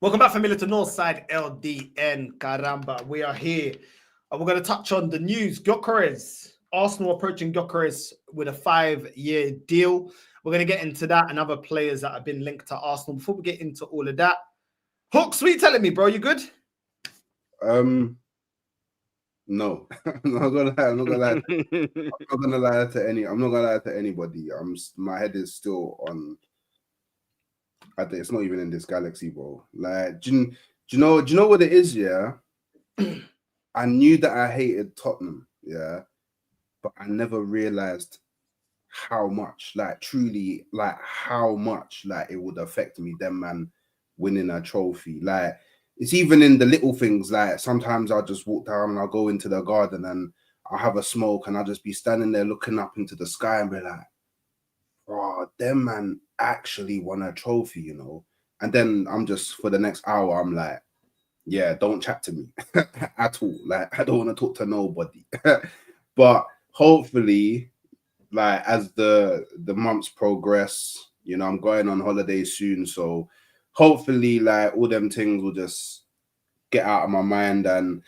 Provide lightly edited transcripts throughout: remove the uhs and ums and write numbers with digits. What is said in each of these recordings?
Welcome back, familiar to Northside LDN. Caramba, we are here. We're going to touch on the news. Gyokeres, Arsenal approaching Gyokeres with a 5-year deal. We're going to get into that and other players that have been linked to Arsenal. Before we get into all of that, Hooks, what are you telling me, bro? You good? No, I'm not gonna lie. I'm not gonna lie to anybody. My head is still on. I think it's not even in this galaxy, bro. Like, do you know what it is? Yeah, I knew that I hated Tottenham. Yeah, but I never realized how much, like, truly, like, how much, like, it would affect me. Them man winning a trophy, like. It's even in the little things, like sometimes I'll just walk down and I'll go into the garden and I'll have a smoke and I'll just be standing there looking up into the sky and be like, oh, them man actually won a trophy, you know? And then I'm just, for the next hour, I'm like, yeah, don't chat to me at all. Like, I don't want to talk to nobody. But hopefully, like, as the months progress, you know, I'm going on holiday soon, so hopefully, like, all them things will just get out of my mind, and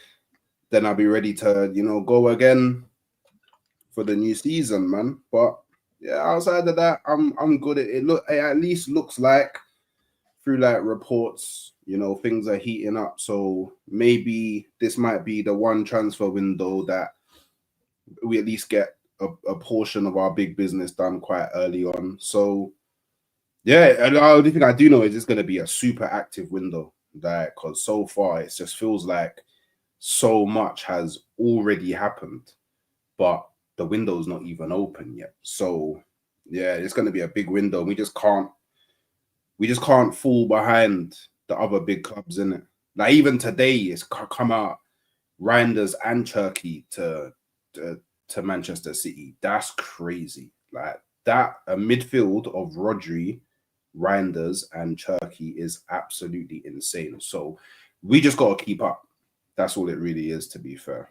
then I'll be ready to, you know, go again for the new season, man. But yeah, outside of that, I'm good. It at least looks like through like reports, you know, things are heating up. So maybe this might be the one transfer window that we at least get a portion of our big business done quite early on. So yeah, the only thing I do know is it's going to be a super active window, like, because so far it just feels like so much has already happened, but the window's not even open yet. So yeah, it's going to be a big window. We just can't fall behind the other big clubs in it. Like even today, it's come out Reinders and Turkey to Manchester City. That's crazy. Like that, a midfield of Rodri, Reinders and Turkey is absolutely insane. So we just got to keep up. That's all it really is, to be fair.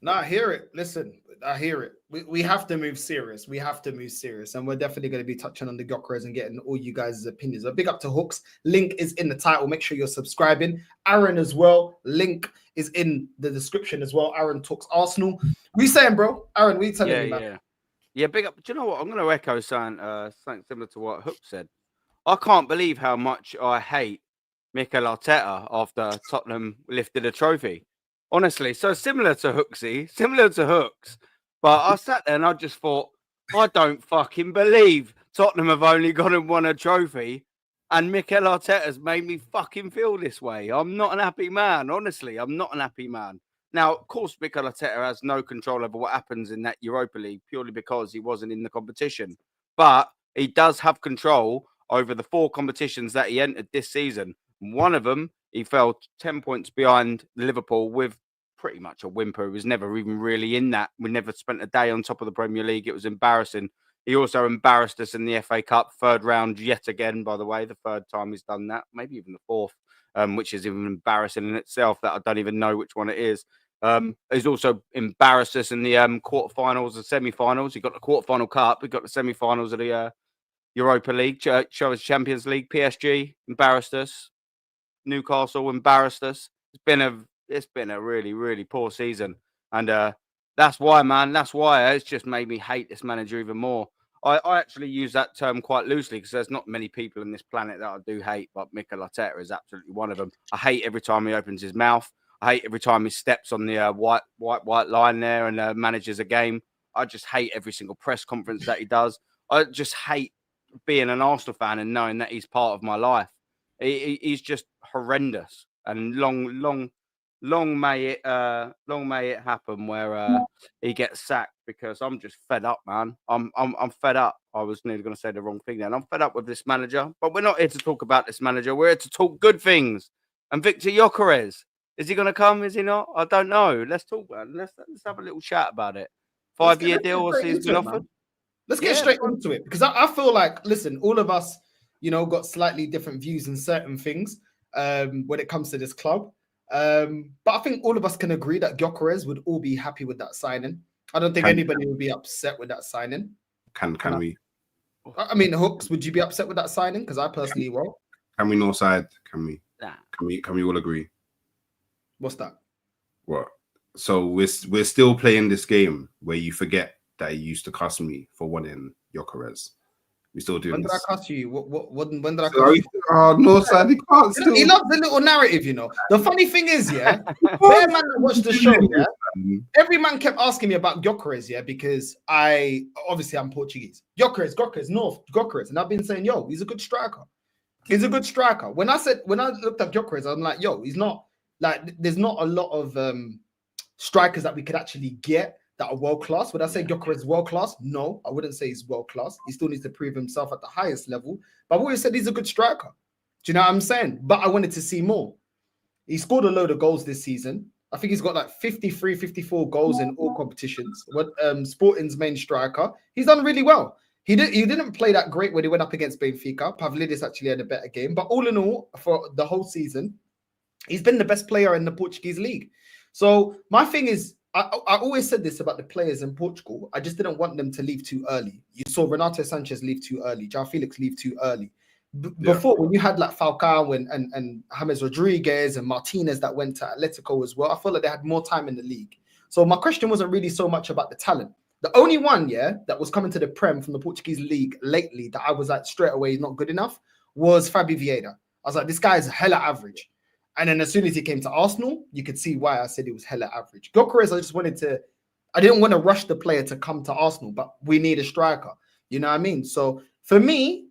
No, I hear it. Listen, I hear it. We have to move serious. We have to move serious. And we're definitely going to be touching on the Gyokeres and getting all you guys' opinions. A big up to Hooks. Link is in the title. Make sure you're subscribing. Aaron as well. Link is in the description as well. Aaron talks Arsenal. What are you saying, bro? Aaron, what are you telling me, man? Yeah, big up. Do you know what? I'm going to echo something similar to what Hook said. I can't believe how much I hate Mikel Arteta after Tottenham lifted a trophy. Honestly, so similar to Hooks. But I sat there and I just thought, I don't fucking believe Tottenham have only gone and won a trophy and Mikel Arteta's made me fucking feel this way. I'm not an happy man. Honestly, I'm not an happy man. Now, of course, Mikel Arteta has no control over what happens in that Europa League purely because he wasn't in the competition. But he does have control over the 4 competitions that he entered this season. One of them, he fell 10 points behind Liverpool with pretty much a whimper. He was never even really in that. We never spent a day on top of the Premier League. It was embarrassing. He also embarrassed us in the FA Cup, 3rd round yet again, by the way, the 3rd time he's done that, maybe even the 4th, which is even embarrassing in itself that I don't even know which one it is. He's also embarrassed us in the quarterfinals and semi-finals. He got the quarterfinal cup. He got the semi-finals of the Europa League, Champions League. PSG embarrassed us. Newcastle embarrassed us. It's been a really, really poor season, and that's why, man. That's why it's just made me hate this manager even more. I actually use that term quite loosely because there's not many people on this planet that I do hate, but Mikel Arteta is absolutely one of them. I hate every time he opens his mouth. I hate every time he steps on the white line there and manages a game. I just hate every single press conference that he does. I just hate being an Arsenal fan and knowing that he's part of my life. He's just horrendous, and long may it happen where he gets sacked, because I'm just fed up, man. I'm fed up. I was nearly going to say the wrong thing then. I'm fed up with this manager, but we're not here to talk about this manager. We're here to talk good things. And Victor Gyokeres, is he going to come? Is he not? I don't know. Let's talk about it. Let's have a little chat about it. 5-year deal, or he's been offered. Let's get straight into it, because I feel like, listen, all of us, you know, got slightly different views in certain things when it comes to this club. But I think all of us can agree that Gyokeres would all be happy with that signing. I don't think Can- anybody would be upset with that signing. Can we? I mean, Hooks, would you be upset with that signing? Because I personally will. Can we north side? Can we? Nah. Can we all agree? What's that? What? So we're still playing this game where you forget that you used to cuss me for wanting Gyokeres. We still doing When did this. I cuss you? When did I cuss So, you? oh, north side, he can't still. He loves the little narrative, you know. The funny thing is, yeah, bear man that watched the show, yeah, every man kept asking me about Gyokeres, yeah, because I'm Portuguese. Gyokeres, North, Gyokeres. And I've been saying, yo, he's a good striker. He's a good striker. When I looked at Gyokeres, I'm like, yo, he's not like there's not a lot of strikers that we could actually get that are world class. Would I say Gyokeres is world class? No, I wouldn't say he's world class. He still needs to prove himself at the highest level. But I've always said he's a good striker. Do you know what I'm saying? But I wanted to see more. He scored a load of goals this season. I think he's got like 53, 54 goals in all competitions. What Sporting's main striker. He's done really well. He didn't play that great when he went up against Benfica. Pavlidis actually had a better game. But all in all, for the whole season, he's been the best player in the Portuguese league. So my thing is, I always said this about the players in Portugal. I just didn't want them to leave too early. You saw Renato Sanchez leave too early. João Felix leave too early. Before, when you had like Falcao and James Rodryguez and Martinez that went to Atletico as well, I felt like they had more time in the league. So my question wasn't really so much about the talent. The only one, that was coming to the Prem from the Portuguese league lately that I was like straight away not good enough was Fabio Vieira. I was like, this guy is hella average. And then as soon as he came to Arsenal, you could see why I said he was hella average. Gyokeres, I didn't want to rush the player to come to Arsenal, but we need a striker. You know what I mean? So for me,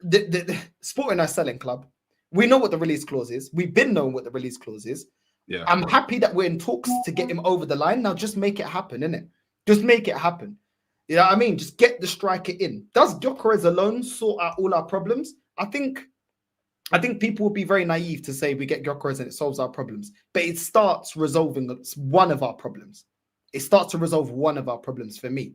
the Sporting are selling club. We know what the release clause is. We've been knowing what the release clause is. Yeah. I'm happy that we're in talks to get him over the line. Now just make it happen, innit? Just make it happen. You know what I mean? Just get the striker in. Does Gyokeres alone sort out all our problems? I think people will be very naive to say we get Gyokeres and it solves our problems, but it starts resolving one of our problems. It starts to resolve one of our problems for me.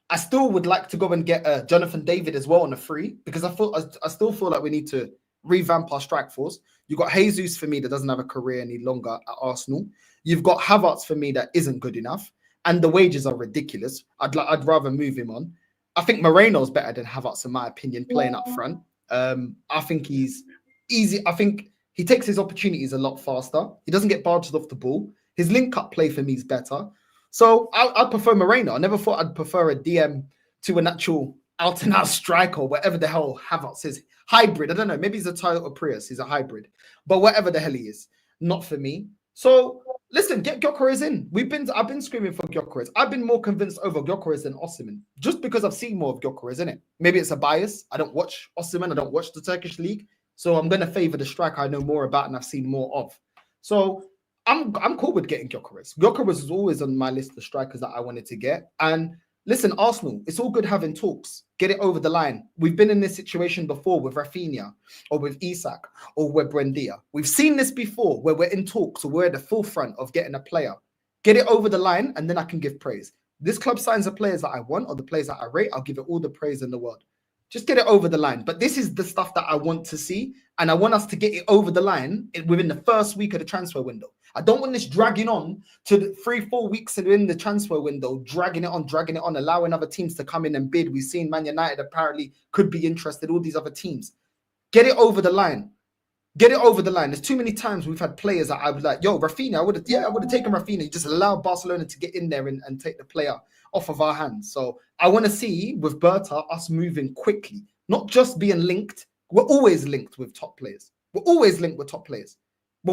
I still would like to go and get Jonathan David as well on a free because I still feel like we need to revamp our strike force. You've got Jesus for me that doesn't have a career any longer at Arsenal. You've got Havertz for me that isn't good enough, and the wages are ridiculous. I'd rather move him on. I think Moreno's better than Havertz in my opinion, playing up front. I think he's easy. I think he takes his opportunities a lot faster. He doesn't get barged off the ball. His link-up play for me is better. So I'd prefer Moreno. I never thought I'd prefer a DM to an actual out-and-out striker or whatever the hell Havertz is. Hybrid. I don't know. Maybe he's a Toyota Prius. He's a hybrid. But whatever the hell he is, not for me. So listen, get Gyokeres in. I've been screaming for Gyokeres. I've been more convinced over Gyokeres than Osimhen, just because I've seen more of Gyokeres, innit? Maybe it's a bias. I don't watch Osimhen. I don't watch the Turkish league. So I'm going to favor the striker I know more about and I've seen more of. So I'm cool with getting Gyokeres. Gyokeres was always on my list of strikers that I wanted to get. And listen, Arsenal, it's all good having talks. Get it over the line. We've been in this situation before with Rafinha or with Isak or with Buendia. We've seen this before where we're in talks or we're at the forefront of getting a player. Get it over the line and then I can give praise. This club signs the players that I want or the players that I rate. I'll give it all the praise in the world. Just get it over the line. But this is the stuff that I want to see. And I want us to get it over the line within the first week of the transfer window. I don't want this dragging on to the 3-4 weeks in the transfer window, dragging it on, allowing other teams to come in and bid. We've seen Man United apparently could be interested, all these other teams. Get it over the line. Get it over the line. There's too many times we've had players that I was like, yo, Rafinha, I would have taken Rafinha. You just allow Barcelona to get in there and take the player off of our hands. So I want to see with Berta us moving quickly, not just being linked. We're always linked with top players. But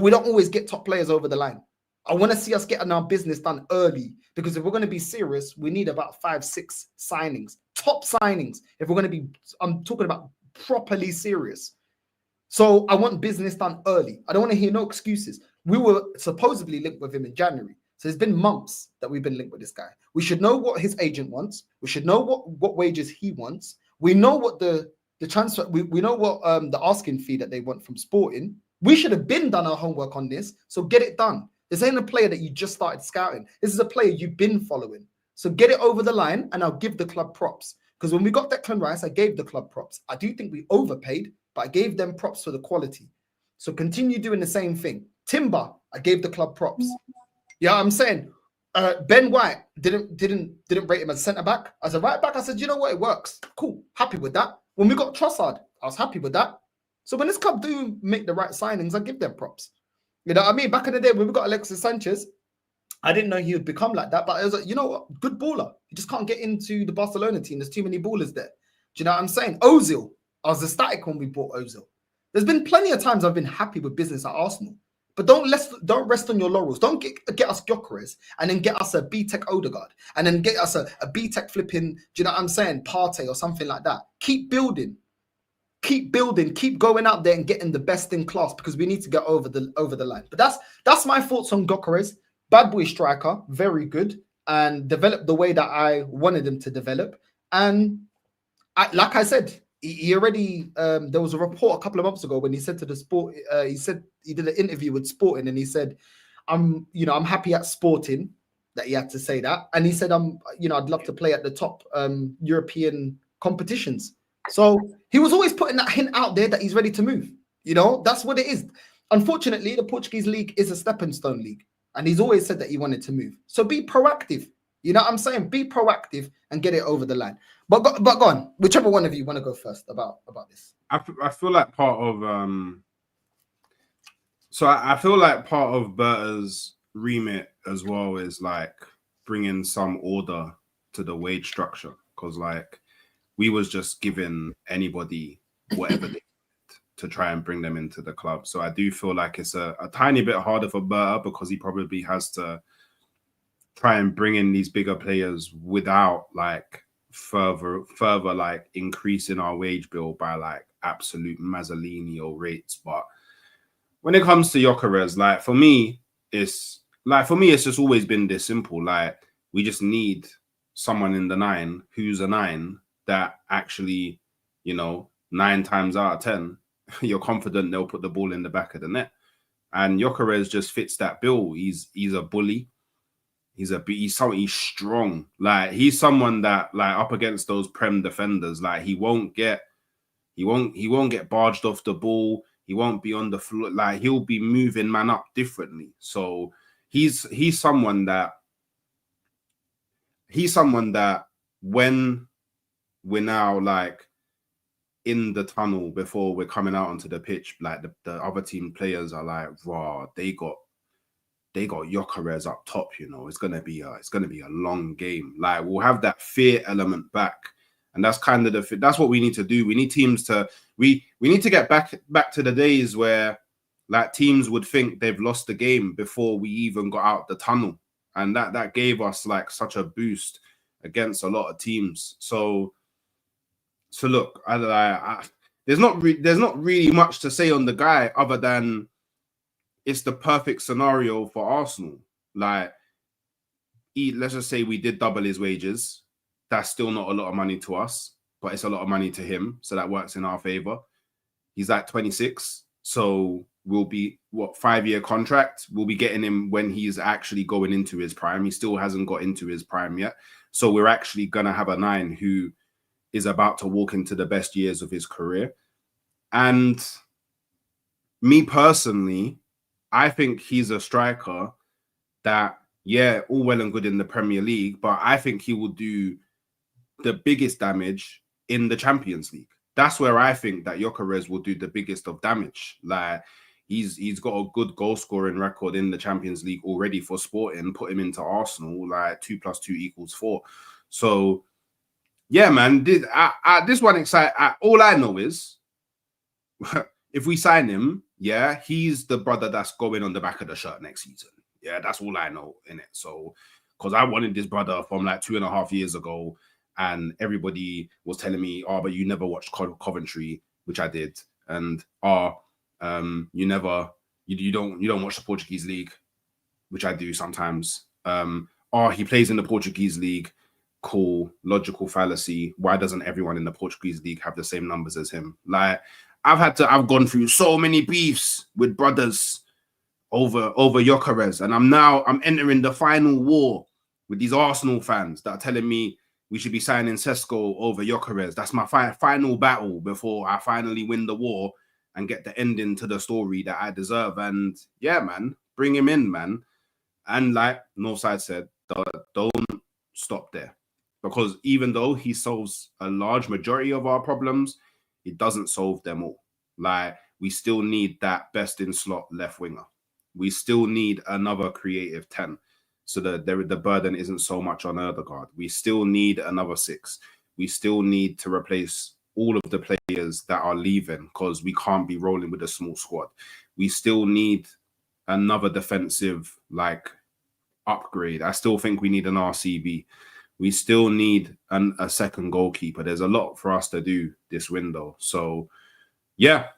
we don't always get top players over the line. I want to see us getting our business done early because if we're going to be serious, we need about 5-6 signings, top signings. If we're going to be, I'm talking about properly serious. So I want business done early. I don't want to hear no excuses. We were supposedly linked with him in January. So it's been months that we've been linked with this guy. We should know what his agent wants. We should know what wages he wants. We know what the transfer, we know what the asking fee that they want from Sporting. We should have been done our homework on this. So get it done. This ain't a player that you just started scouting. This is a player you've been following. So get it over the line and I'll give the club props. Because when we got Declan Rice, I gave the club props. I do think we overpaid, but I gave them props for the quality. So continue doing the same thing. Timber, I gave the club props. Yeah, I'm saying Ben White didn't rate him as centre back. As a right back, I said, you know what, it works. Cool, happy with that. When we got Trossard, I was happy with that. So when this club do make the right signings, I give them props. You know what I mean? Back in the day when we got Alexis Sanchez, I didn't know he would become like that, but I was like, you know what, good baller. You just can't get into the Barcelona team. There's too many ballers there. Do you know what I'm saying? Ozil, I was ecstatic when we bought Ozil. There's been plenty of times I've been happy with business at Arsenal. But don't rest on your laurels. Don't get us Gyokeres and then get us a B-Tech Odegaard and then get us a B-Tech flipping, do you know what I'm saying, Partey or something like that. Keep building. Keep building. Keep going out there and getting the best in class because we need to get over the line. But that's my thoughts on Gyokeres. Bad boy striker, very good, and developed the way that I wanted him to develop. And like I said, he already there was a report a couple of months ago when he said to the Sport, he said he did an interview with Sporting and he said, I'm happy at Sporting, that he had to say that. And he said, I'd love to play at the top European competitions. So he was always putting that hint out there that he's ready to move. You know, that's what it is. Unfortunately, the Portuguese league is a stepping stone league. And he's always said that he wanted to move. So be proactive. You know what I'm saying? Be proactive and get it over the line. But go on. Whichever one of you want to go first about this. I feel like part of I feel like part of Berta's remit as well is like bringing some order to the wage structure, because like we was just giving anybody whatever they to try and bring them into the club. So I do feel like it's a tiny bit harder for Berta because he probably has to try and bring in these bigger players without like further like increasing our wage bill by like absolute Mazzolini or rates. But when it comes to Gyokeres, like for me, it's just always been this simple. Like we just need someone in the 9 who's a 9 that actually, 9 times out of 10, you're confident they'll put the ball in the back of the net. And Gyokeres just fits that bill. He's a bully. He's strong. Like he's someone that like up against those Prem defenders, like he won't get barged off the ball. He won't be on the floor. Like he'll be moving man up differently. So he's someone that when we're now like in the tunnel before we're coming out onto the pitch, like the other team players are like, wow, they got Gyokeres up top, it's gonna be a long game. Like we'll have that fear element back. And that's kind of that's what we need to do. We need teams to we need to get back to the days where like teams would think they've lost the game before we even got out the tunnel. And that gave us like such a boost against a lot of teams. So look, there's not really much to say on the guy other than it's the perfect scenario for Arsenal. Like, let's just say we did double his wages. That's still not a lot of money to us, but it's a lot of money to him. So that works in our favor. He's like 26. So we'll be, 5-year contract? We'll be getting him when he's actually going into his prime. He still hasn't got into his prime yet. So we're actually going to have a 9 who is about to walk into the best years of his career. And me personally, I think he's a striker that, yeah, all well and good in the Premier League, but I think he will do the biggest damage in the Champions League. That's where I think that Gyokeres will do the biggest of damage. Like, he's got a good goal scoring record in the Champions League already for Sporting. Put him into Arsenal, like 2 + 2 = 4. So, yeah, man, this one excites. All I know is if we sign him, yeah, he's the brother that's going on the back of the shirt next season. Yeah, that's all I know in it. So, because I wanted this brother from like 2.5 years ago, and everybody was telling me, oh, but you never watched Coventry, which I did, and you don't watch the Portuguese league, which I do sometimes. He plays in the Portuguese league. Cool, logical fallacy. Why doesn't everyone in the Portuguese league have the same numbers as him? Like, I've gone through so many beefs with brothers over Gyokeres, and I'm entering the final war with these Arsenal fans that are telling me we should be signing Sesko over Gyokeres. That's my final battle before I finally win the war and get the ending to the story that I deserve. And yeah, man, bring him in, man. And like Northside said, don't stop there. Because even though he solves a large majority of our problems, he doesn't solve them all. Like, we still need that best in slot left winger. We still need another creative 10. So the burden isn't so much on Ødegaard. We still need another 6. We still need to replace all of the players that are leaving because we can't be rolling with a small squad. We still need another defensive like upgrade. I still think we need an RCB. We still need a second goalkeeper. There's a lot for us to do this window. So yeah,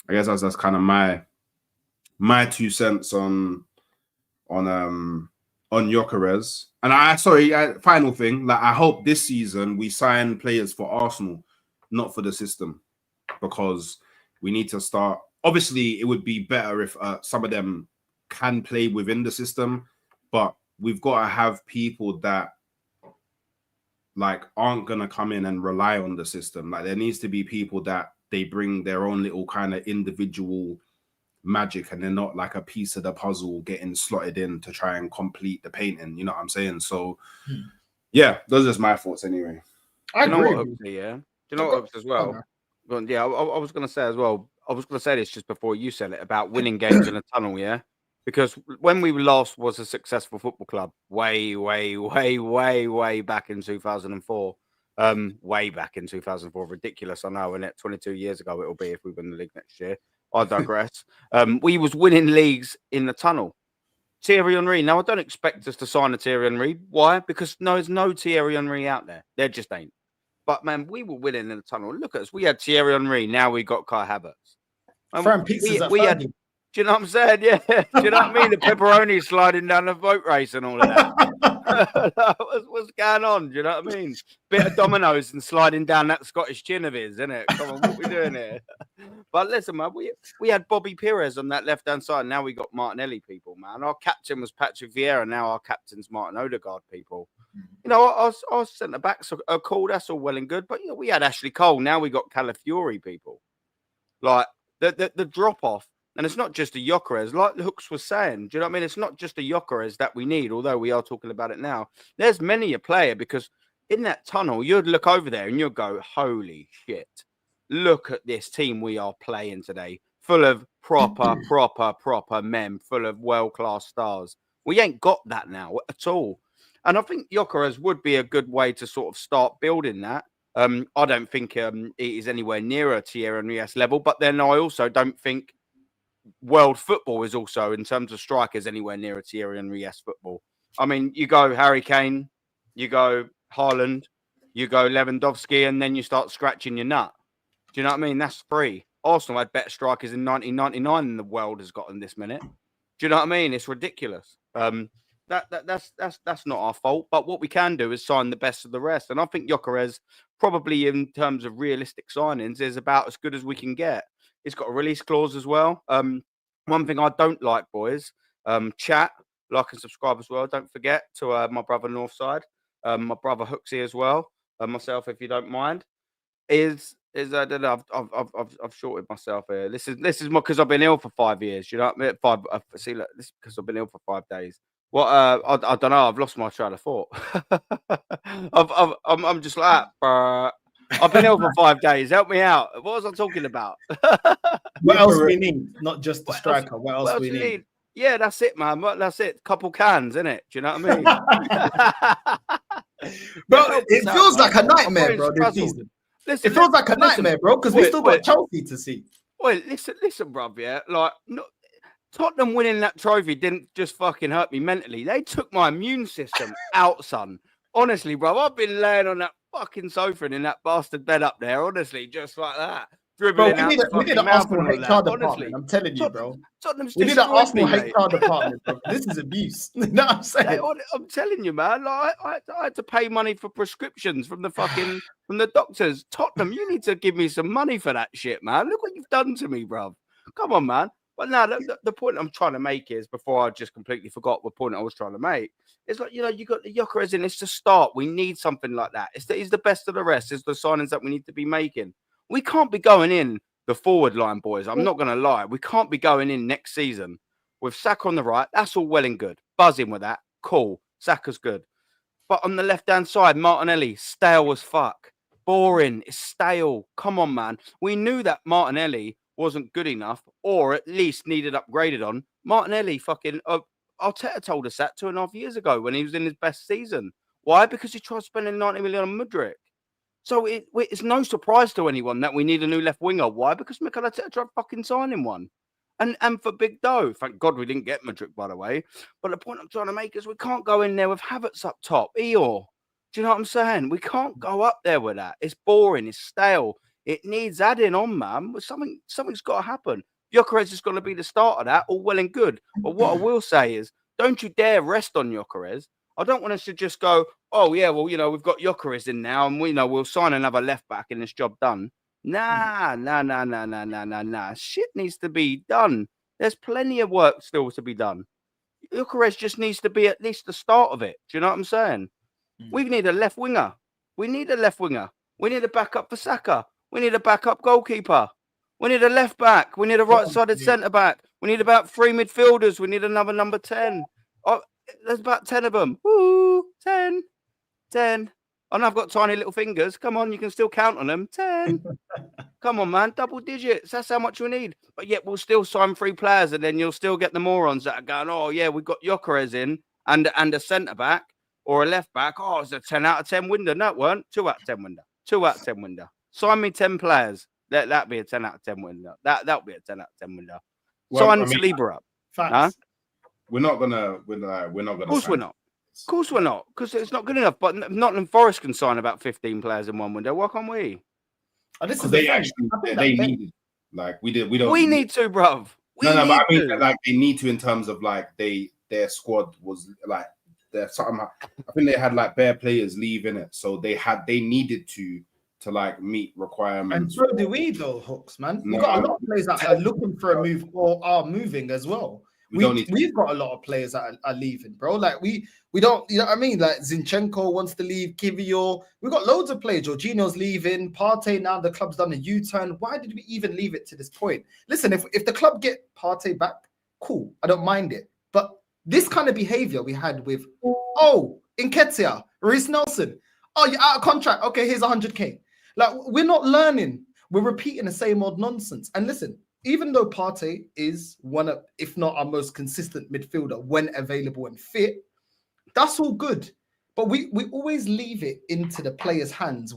I guess that's kind of my 2 cents on Gyokeres. And final thing, like I hope this season we sign players for Arsenal, not for the system, because we need to start. Obviously, it would be better if some of them can play within the system, but we've got to have people that like aren't gonna come in and rely on the system. Like there needs to be people that they bring their own little kind of individual magic, and they're not like a piece of the puzzle getting slotted in to try and complete the painting. You know what I'm saying? So yeah, those are just my thoughts anyway. I agree. Do you know what as well? Well, yeah, I was going to say as well. I was going to say this just before you said it about winning games in a tunnel. Yeah, because when we last was a successful football club, way back in 2004. Way back in 2004, ridiculous. I know, and 22 years ago it'll be if we win the league next year. I digress. We was winning leagues in the tunnel. Thierry Henry. Now I don't expect us to sign a Thierry Henry. Why? Because there's no Thierry Henry out there. There just ain't. But man, we were winning in the tunnel. Look at us. We had Thierry Henry. Now we got Kai Havertz. Throwing pizzas we had. Do you know what I'm saying? Yeah. Do you know what I mean? The pepperoni sliding down the boat race and all of that. What's going on? Do you know what I mean? Bit of dominoes and sliding down that Scottish chin of his, isn't it? Come on, what we doing here? But listen, man, we had Bobby Pires on that left-hand side. Now we got Martinelli, people, man. Our captain was Patrick Vieira. Now our captain's Martin Ødegaard, people. You know, our centre-backs are cool. That's all well and good. But, you know, we had Ashley Cole. Now we got Calafiori, people. Like, the drop-off. And it's not just a Gyokeres, like Hooks was saying. Do you know what I mean? It's not just a Gyokeres that we need, although we are talking about it now. There's many a player, because in that tunnel, you'd look over there and you'd go, holy shit. Look at this team we are playing today. Full of proper men, full of world-class stars. We ain't got that now at all. And I think Gyokeres would be a good way to sort of start building that. I don't think it is anywhere near a Thierry Henry's level, but then I also don't think world football is also, in terms of strikers, anywhere near a Thierry Henry's football. I mean, you go Harry Kane, you go Haaland, you go Lewandowski, and then you start scratching your nut. Do you know what I mean? That's 3. Arsenal had better strikers in 1999 than the world has got in this minute. Do you know what I mean? It's ridiculous. That's not our fault. But what we can do is sign the best of the rest. And I think Gyokeres, probably in terms of realistic signings, is about as good as we can get. It's got a release clause as well. One thing I don't like, boys, chat, like and subscribe as well. Don't forget to my brother Northside, my brother Hooksy as well, myself, if you don't mind. I don't know. I've shorted myself here. This is because I've been ill for 5 years. You know what I mean? See, look, this is because I've been ill for 5 days. What? I don't know. I've lost my train of thought. I'm just like that. I've been ill for 5 days. Help me out. What was I talking about? What else we need? Not just the striker. What else we need? Yeah, that's it, man. That's it. Couple cans, innit? Do you know what I mean? Bro, it feels like a nightmare, bro, this season. It feels like a nightmare, bro, because we still got Chelsea to see. Wait, listen, bruv, yeah? Like, Tottenham winning that trophy didn't just fucking hurt me mentally. They took my immune system out, son. Honestly, bruv, I've been laying on that fucking sofa in that bastard bed up there, honestly, just like that. Bro, we need an Arsenal HR department. Honestly, I'm telling you, bro. We need an Arsenal HR department, bro. This is abuse. You know what I'm saying? I'm telling you, man. Like, I had to pay money for prescriptions from the fucking from the doctors. Tottenham, you need to give me some money for that shit, man. Look what you've done to me, bro. Come on, man. But now the point I'm trying to make is, before I just completely forgot the point I was trying to make, it's like, you know, you got the Gyokeres in. It's to start. We need something like that. He's the best of the rest. It's the signings that we need to be making. We can't be going in the forward line, boys. I'm not going to lie. We can't be going in next season with Saka on the right. That's all well and good. Buzzing with that. Cool. Saka's good. But on the left-hand side, Martinelli, stale as fuck. Boring. It's stale. Come on, man. We knew that Martinelli wasn't good enough, or at least needed upgraded on. Martinelli fucking... Arteta told us that 2.5 years ago when he was in his best season. Why? Because he tried spending 90 million on Mudryk. So it's no surprise to anyone that we need a new left winger. Why? Because Mikel Arteta tried fucking signing one. And for big dough. Thank God we didn't get Mudryk, by the way. But the point I'm trying to make is we can't go in there with Havertz up top. Eeyore. Do you know what I'm saying? We can't go up there with that. It's boring. It's stale. It needs adding on, man. Something's got to happen. Gyokeres is going to be the start of that, all well and good. But what I will say is, don't you dare rest on Gyokeres. I don't want us to just go, oh, yeah, well, we've got Gyokeres in now, and we'll sign another left back and it's job done. Nah. Shit needs to be done. There's plenty of work still to be done. Gyokeres just needs to be at least the start of it. Do you know what I'm saying? We need a left winger. We need a left winger. We need a backup for Saka. We need a backup goalkeeper. We need a left back. We need a right-sided centre back. We need about 3 midfielders. We need another number 10. Oh, there's about 10 of them. Woo! 10. And I've got tiny little fingers. Come on, you can still count on them. 10. Come on, man. Double digits. That's how much we need. But yet we'll still sign 3 players, and then you'll still get the morons that are going, oh, yeah, we've got Gyokeres in and a centre back or a left back. Oh, it's a 10 out of 10 window. No, it weren't. 2 out of 10 window. 2 out of 10 window. Sign me 10 players. That'd be a 10 out of 10 window. That'll be a 10 out of 10 window. Sign Saliba up. Facts. Huh? We're not gonna. Of course we're not. Of course we're not. Because it's not good enough. But Nottingham Forest can sign about 15 players in one window. Why can't we? Because they needed. Like we did. We don't. We need to, bruv. But I mean, like they need to in terms of like their squad was like there's something. I think they had like bare players leaving it, so they needed to like meet requirements. And so do we though, Hooks, man. We've got a lot of players that are looking for a move or are moving as well. We've got a lot of players that are leaving, bro. Like we don't, you know what I mean? Like Zinchenko wants to leave, Kivior. We've got loads of players. Jorginho's leaving, Partey now the club's done a U-turn. Why did we even leave it to this point? Listen, if the club get Partey back, cool. I don't mind it. But this kind of behavior we had with, Nketiah, Reece Nelson. Oh, you're out of contract. Okay, here's 100K. Like, we're not learning. We're repeating the same old nonsense. And listen, even though Partey is one of, if not our most consistent midfielder when available and fit, that's all good. But we always leave it into the players' hands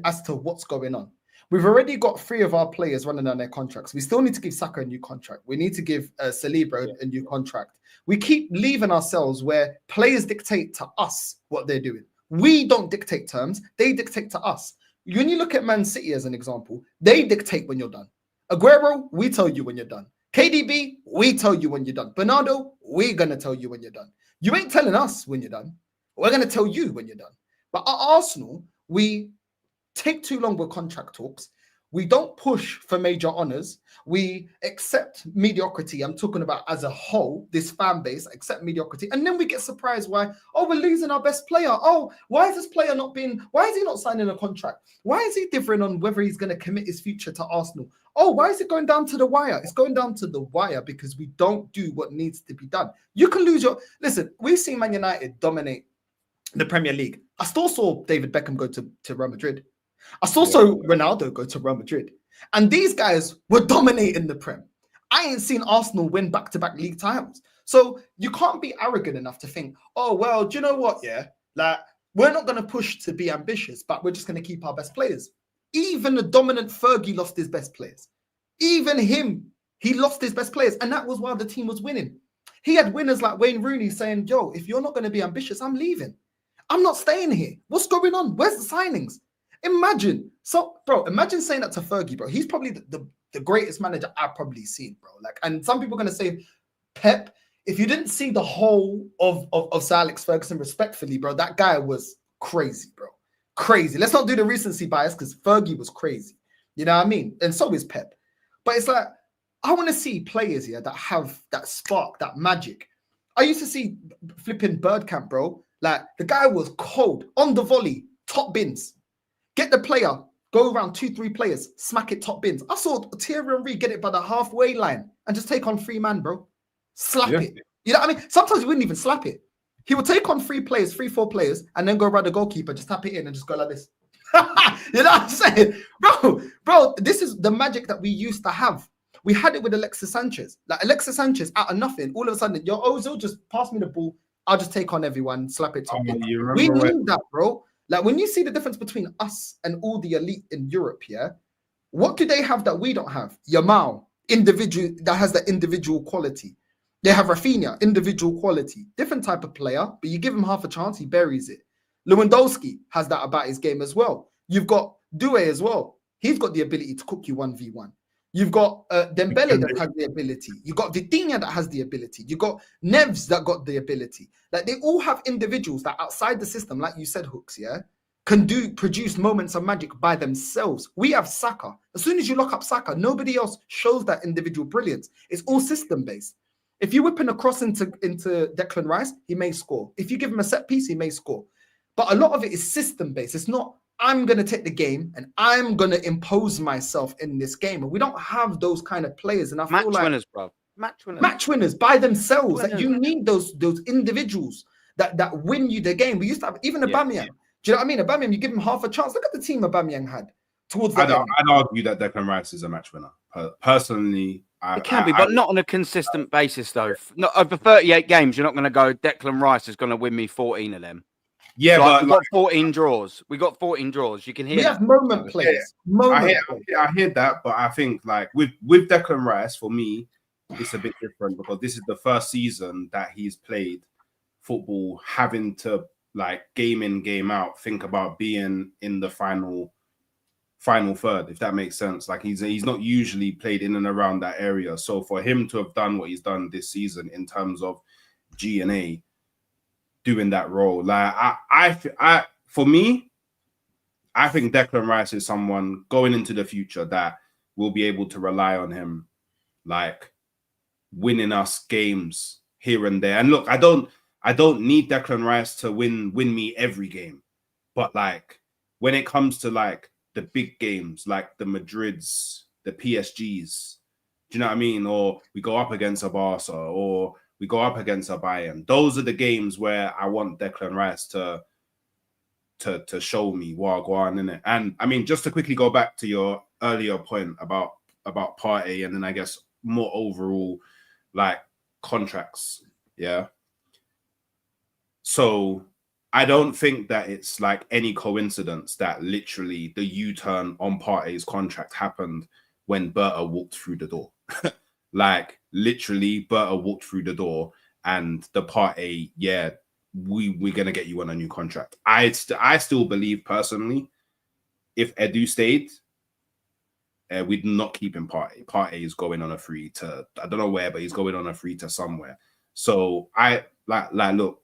as to what's going on. We've already got 3 of our players running on their contracts. We still need to give Saka a new contract. We need to give Saliba a new contract. We keep leaving ourselves where players dictate to us what they're doing. We don't dictate terms. They dictate to us. When you look at Man City as an example, they dictate when you're done. Aguero, we tell you when you're done. KDB, we tell you when you're done. Bernardo, we're going to tell you when you're done. You ain't telling us when you're done. We're going to tell you when you're done. But at Arsenal, we take too long with contract talks. We don't push for major honours. We accept mediocrity. I'm talking about as a whole, this fan base, accept mediocrity. And then we get surprised why, we're losing our best player. Why is this player why is he not signing a contract? Why is he different on whether he's going to commit his future to Arsenal? Why is it going down to the wire? It's going down to the wire because we don't do what needs to be done. You can lose listen, we've seen Man United dominate the Premier League. I still saw David Beckham go to Real Madrid. I still saw Ronaldo go to Real Madrid. And these guys were dominating the Prem. I ain't seen Arsenal win back-to-back league titles. So you can't be arrogant enough to think, do you know what? Yeah, like we're not going to push to be ambitious, but we're just going to keep our best players. Even the dominant Fergie lost his best players. Even him, he lost his best players. And that was while the team was winning. He had winners like Wayne Rooney saying, if you're not going to be ambitious, I'm leaving. I'm not staying here. What's going on? Where's the signings? Imagine saying that to Fergie, bro. He's probably the greatest manager I've probably seen, bro. Like, and some people are going to say, Pep, if you didn't see the whole of Sir Alex Ferguson respectfully, bro, that guy was crazy, bro. Crazy. Let's not do the recency bias because Fergie was crazy. You know what I mean? And so is Pep. But it's like, I want to see players here that have that spark, that magic. I used to see flipping Birdcamp, bro. Like, the guy was cold on the volley, top bins. Get the player, go around 2-3 players, smack it top bins. I saw Thierry Henry get it by the halfway line and just take on 3 man, bro. Slap it. You know what I mean? Sometimes he wouldn't even slap it. He would take on 3 players, 3-4 players, and then go around the goalkeeper, just tap it in and just go like this. You know what I'm saying? Bro, this is the magic that we used to have. We had it with Alexis Sanchez. Like Alexis Sanchez, out of nothing, all of a sudden, yo, Ozil, just pass me the ball. I'll just take on everyone, slap it top in. We need that, bro. Like when you see the difference between us and all the elite in Europe, yeah, what do they have that we don't have? Yamal, individual, that has that individual quality. They have Rafinha, individual quality, different type of player, but you give him half a chance, he buries it. Lewandowski has that about his game as well. You've got Due as well. He's got the ability to cook you 1v1. You've got Dembele that has the ability. You've got Vitinha that has the ability. You've got Neves that got the ability. Like they all have individuals that outside the system, like you said, Hooks, yeah, can produce moments of magic by themselves. We have Saka. As soon as you lock up Saka, nobody else shows that individual brilliance. It's all system-based. If you whip in a cross into Declan Rice, he may score. If you give him a set piece, he may score. But a lot of it is system-based. It's not, I'm going to take the game and I'm going to impose myself in this game. And we don't have those kind of players. And I feel like winners, bro. Match winners by themselves. Like you need those individuals that win you the game. We used to have even Aubameyang. Yeah. Do you know what I mean? Aubameyang, you give him half a chance. Look at the team Aubameyang had towards the end. I'd argue that Declan Rice is a match winner. Personally, it can be, but not on a consistent basis, though. Not over 38 games, you're not going to go, Declan Rice is going to win me 14 of them. Yeah, so but we got 14 draws. We got 14 draws. You can hear. We have moment players. I hear that, but I think like with Declan Rice, for me, it's a bit different because this is the first season that he's played football, having to like game in, game out, think about being in the final third, if that makes sense. Like he's not usually played in and around that area. So for him to have done what he's done this season in terms of G&A, doing that role, like for me, I think Declan Rice is someone going into the future that will be able to rely on him, like winning us games here and there. And look, I don't need Declan Rice to win me every game, but like when it comes to like the big games, like the Madrids, the PSGs, do you know what I mean? Or we go up against a Barca, or we go up against a Bayern. Those are the games where I want Declan Rice to show me Wagwan in it. And I mean, just to quickly go back to your earlier point about Partey, and then I guess more overall like contracts. Yeah. So I don't think that it's like any coincidence that literally the U-turn on Partey's contract happened when Berta walked through the door. Like literally Berta walked through the door and the Partey, yeah, we're going to get you on a new contract. I still believe personally, if Edu stayed, we'd not keep him Partey. Partey is going on a free to, I don't know where, but he's going on a free to somewhere. So I like look,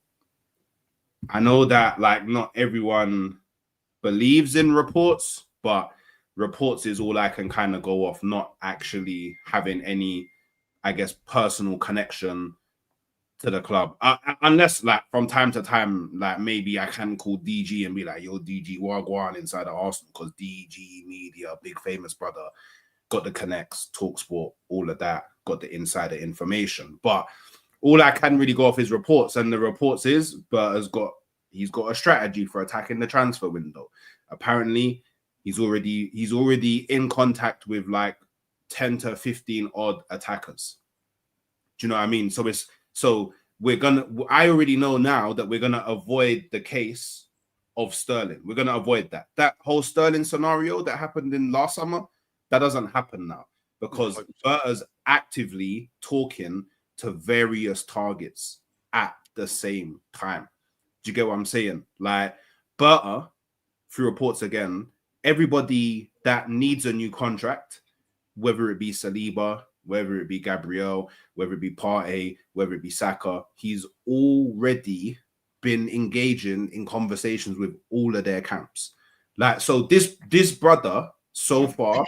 I know that like not everyone believes in reports, but reports is all I can kind of go off, not actually having any, I guess, personal connection to the club. Unless like from time to time, like maybe I can call DG and be like, yo, DG, Wagwan inside of Arsenal, because DG Media, big famous brother, got the connects, talk sport, all of that, got the insider information. But all I can really go off is reports, and the reports is he's got a strategy for attacking the transfer window. Apparently, he's already in contact with like 10 to 15 odd attackers. Do you know what I mean? So I already know now that we're gonna avoid the case of Sterling. We're gonna avoid that. That whole Sterling scenario that happened in last summer, that doesn't happen now because Berta's actively talking to various targets at the same time. Do you get what I'm saying? Like Berta, through reports again, everybody that needs a new contract, whether it be Saliba, whether it be Gabriel, whether it be Partey, whether it be Saka, he's already been engaging in conversations with all of their camps. Like, so this brother, so far,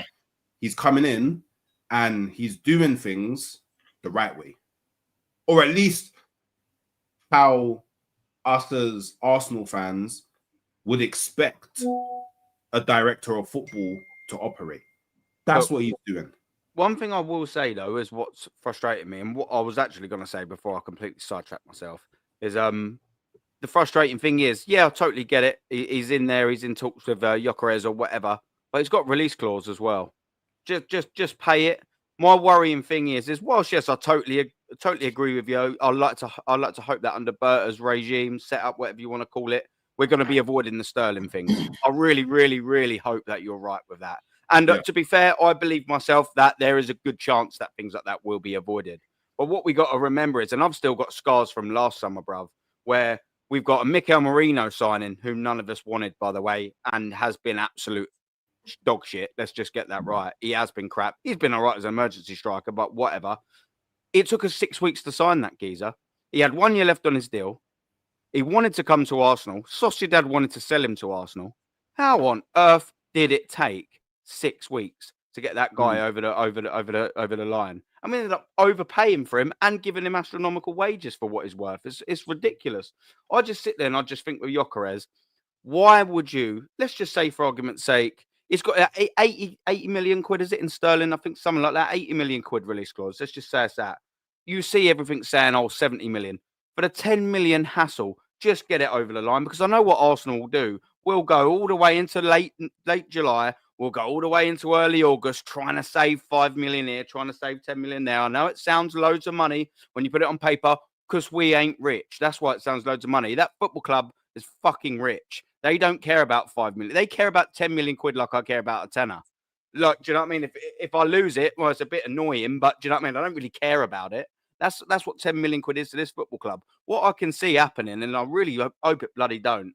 he's coming in and he's doing things the right way. Or at least how us as Arsenal fans would expect a director of football to operate. That's what he's doing. One thing I will say though is what's frustrating me, and what I was actually going to say before I completely sidetracked myself, is the frustrating thing is, yeah, I totally get it. He's in there, he's in talks with Gyokeres or whatever, but he's got release clause as well. Just pay it. My worrying thing is whilst yes, I totally agree with you. I'd like to hope that under Berta's regime, set up, whatever you want to call it, we're going to be avoiding the Sterling thing. I really, really, really hope that you're right with that. And to be fair, I believe myself that there is a good chance that things like that will be avoided. But what we got to remember is, and I've still got scars from last summer, bruv, where we've got a Mikel Merino signing, whom none of us wanted, by the way, and has been absolute dog shit. Let's just get that right. He has been crap. He's been all right as an emergency striker, but whatever. It took us 6 weeks to sign that geezer. He had 1 year left on his deal. He wanted to come to Arsenal. Sociedad wanted to sell him to Arsenal. How on earth did it take 6 weeks to get that guy over the line? I mean, ended up overpaying for him and giving him astronomical wages for what he's worth. It's ridiculous. I just sit there and I just think with Gyokeres, why would you, let's just say for argument's sake, it's got 80 million quid, is it, in sterling? I think something like that, 80 million quid release clause. Let's just say it's that. You see everything saying, 70 million. For the 10 million hassle, just get it over the line, because I know what Arsenal will do. We'll go all the way into late July. We'll go all the way into early August, trying to save 5 million here, trying to save 10 million there. I know it sounds loads of money when you put it on paper, because we ain't rich. That's why it sounds loads of money. That football club is fucking rich. They don't care about 5 million. They care about 10 million quid like I care about a tenner. Look, do you know what I mean? If I lose it, well, it's a bit annoying, but do you know what I mean? I don't really care about it. That's what 10 million quid is to this football club. What I can see happening, and I really hope it bloody don't,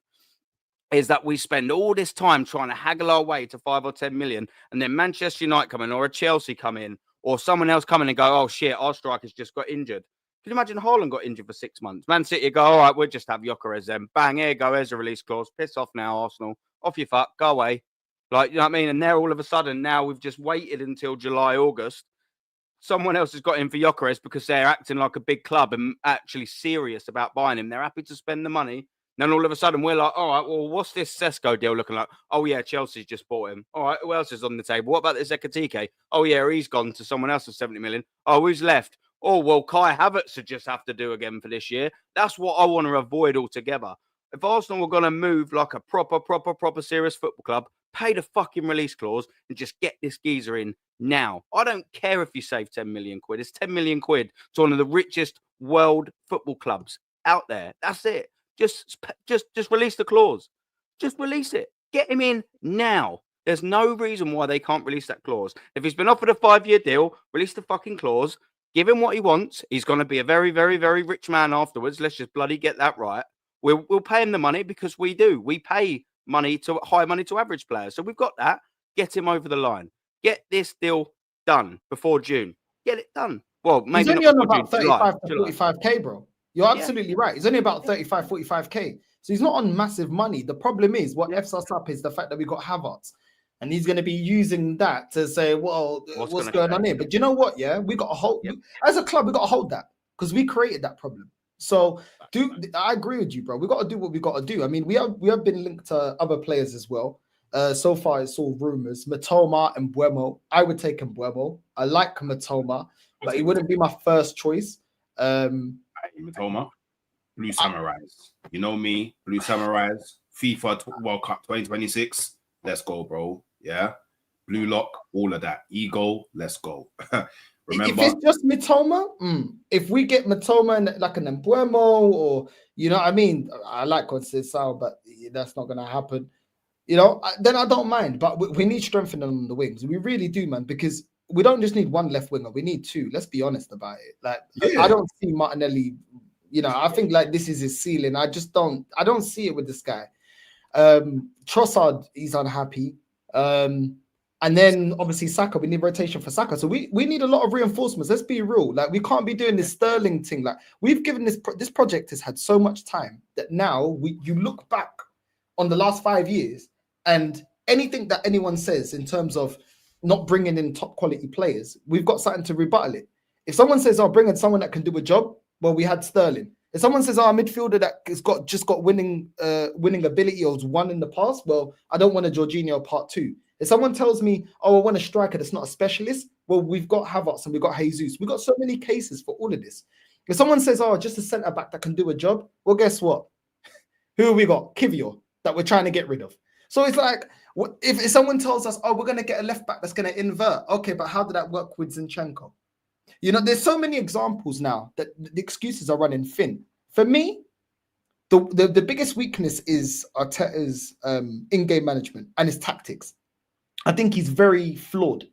is that we spend all this time trying to haggle our way to 5 or 10 million, and then Manchester United come in, or a Chelsea come in, or someone else come in and go, oh shit, our striker's just got injured. Can you imagine Haaland got injured for 6 months? Man City go, all right, we'll just have Gyokeres then. Bang, here you go, there's a release clause. Piss off now, Arsenal. Off you fuck, go away. Like, you know what I mean? And there all of a sudden, now we've just waited until July, August. Someone else has got in for Gyokeres because they're acting like a big club and actually serious about buying him. They're happy to spend the money. Then all of a sudden, we're like, all right, well, what's this Sesko deal looking like? Oh, yeah, Chelsea's just bought him. All right, who else is on the table? What about this Ekatike? Oh, yeah, he's gone to someone else for 70 million. Oh, who's left? Oh, well, Kai Havertz would just have to do again for this year. That's what I want to avoid altogether. If Arsenal were going to move like a proper serious football club, pay the fucking release clause and just get this geezer in now. I don't care if you save 10 million quid. It's 10 million quid to one of the richest world football clubs out there. That's it. Just release the clause. Just release it. Get him in now. There's no reason why they can't release that clause. If he's been offered a 5-year deal, release the fucking clause. Give him what he wants. He's going to be a very, very, very rich man afterwards. Let's just bloody get that right. We'll pay him the money, because we do. We pay high money to average players. So we've got that. Get him over the line. Get this deal done before June. Get it done. Well, maybe he's only on about 35 to 45k, bro. You're absolutely right. He's only about 35, 45k. So he's not on massive money. The problem is, what F's us up is the fact that we got Havertz. And he's going to be using that to say, well, what's going on here? But you know what? Yeah, we got to hold, as a club, we got to hold that, because we created that problem. So I agree with you, bro. We got to do what we got to do. I mean, we have been linked to other players as well. So far, it's all rumors. Matoma and Mbeumo. I would take Mbeumo. I like Matoma, but he wouldn't be my first choice. Matoma, Blue Samurais. You know me, Blue Samurais. FIFA World Cup 2026. Let's go, bro. Yeah, Blue Lock, all of that. Ego, let's go. Remember, if it's just Mitoma, if we get Mitoma and like an Mbeumo, or you know what I mean, I like Conceição, but that's not going to happen. You know, then I don't mind. But we need strengthening on the wings. We really do, man, because we don't just need one left winger. We need two. Let's be honest about it. Like, I don't see Martinelli. You know, I think like this is his ceiling. I don't see it with this guy. Trossard, he's unhappy. And then obviously Saka, we need rotation for Saka. So we need a lot of reinforcements. Let's be real. Like, we can't be doing this Sterling thing. Like, we've given this project has had so much time that now you look back on the last 5 years, and anything that anyone says in terms of not bringing in top quality players, we've got something to rebuttal it. If someone says, "I'll bring in someone that can do a job," well, we had Sterling. If someone says, "Oh, a midfielder that has got winning ability or has won in the past," well, I don't want a Jorginho part 2. If someone tells me, "Oh, I want a striker that's not a specialist," well, we've got Havertz and we've got Jesus. We've got so many cases for all of this. If someone says, "Oh, just a centre back that can do a job," well, guess what? Who have we got? Kivior that we're trying to get rid of. So it's like, if someone tells us, "Oh, we're going to get a left back that's going to invert," okay, but how did that work with Zinchenko? You know, there's so many examples now that the excuses are running thin. For me, the biggest weakness is Arteta's in-game management and his tactics. I think he's very flawed,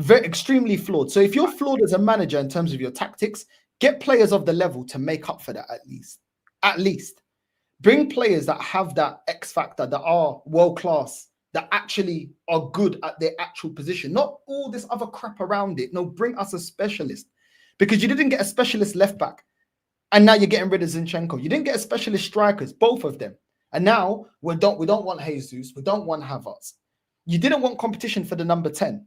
extremely flawed. So if you're flawed as a manager in terms of your tactics, get players of the level to make up for that at least. At least. Bring players that have that X factor, that are world-class, that actually are good at their actual position, not all this other crap around it. No, bring us a specialist, because you didn't get a specialist left back, and now you're getting rid of Zinchenko. You didn't get a specialist strikers, both of them, and now we don't want Jesus, we don't want Havertz. You didn't want competition for the number 10,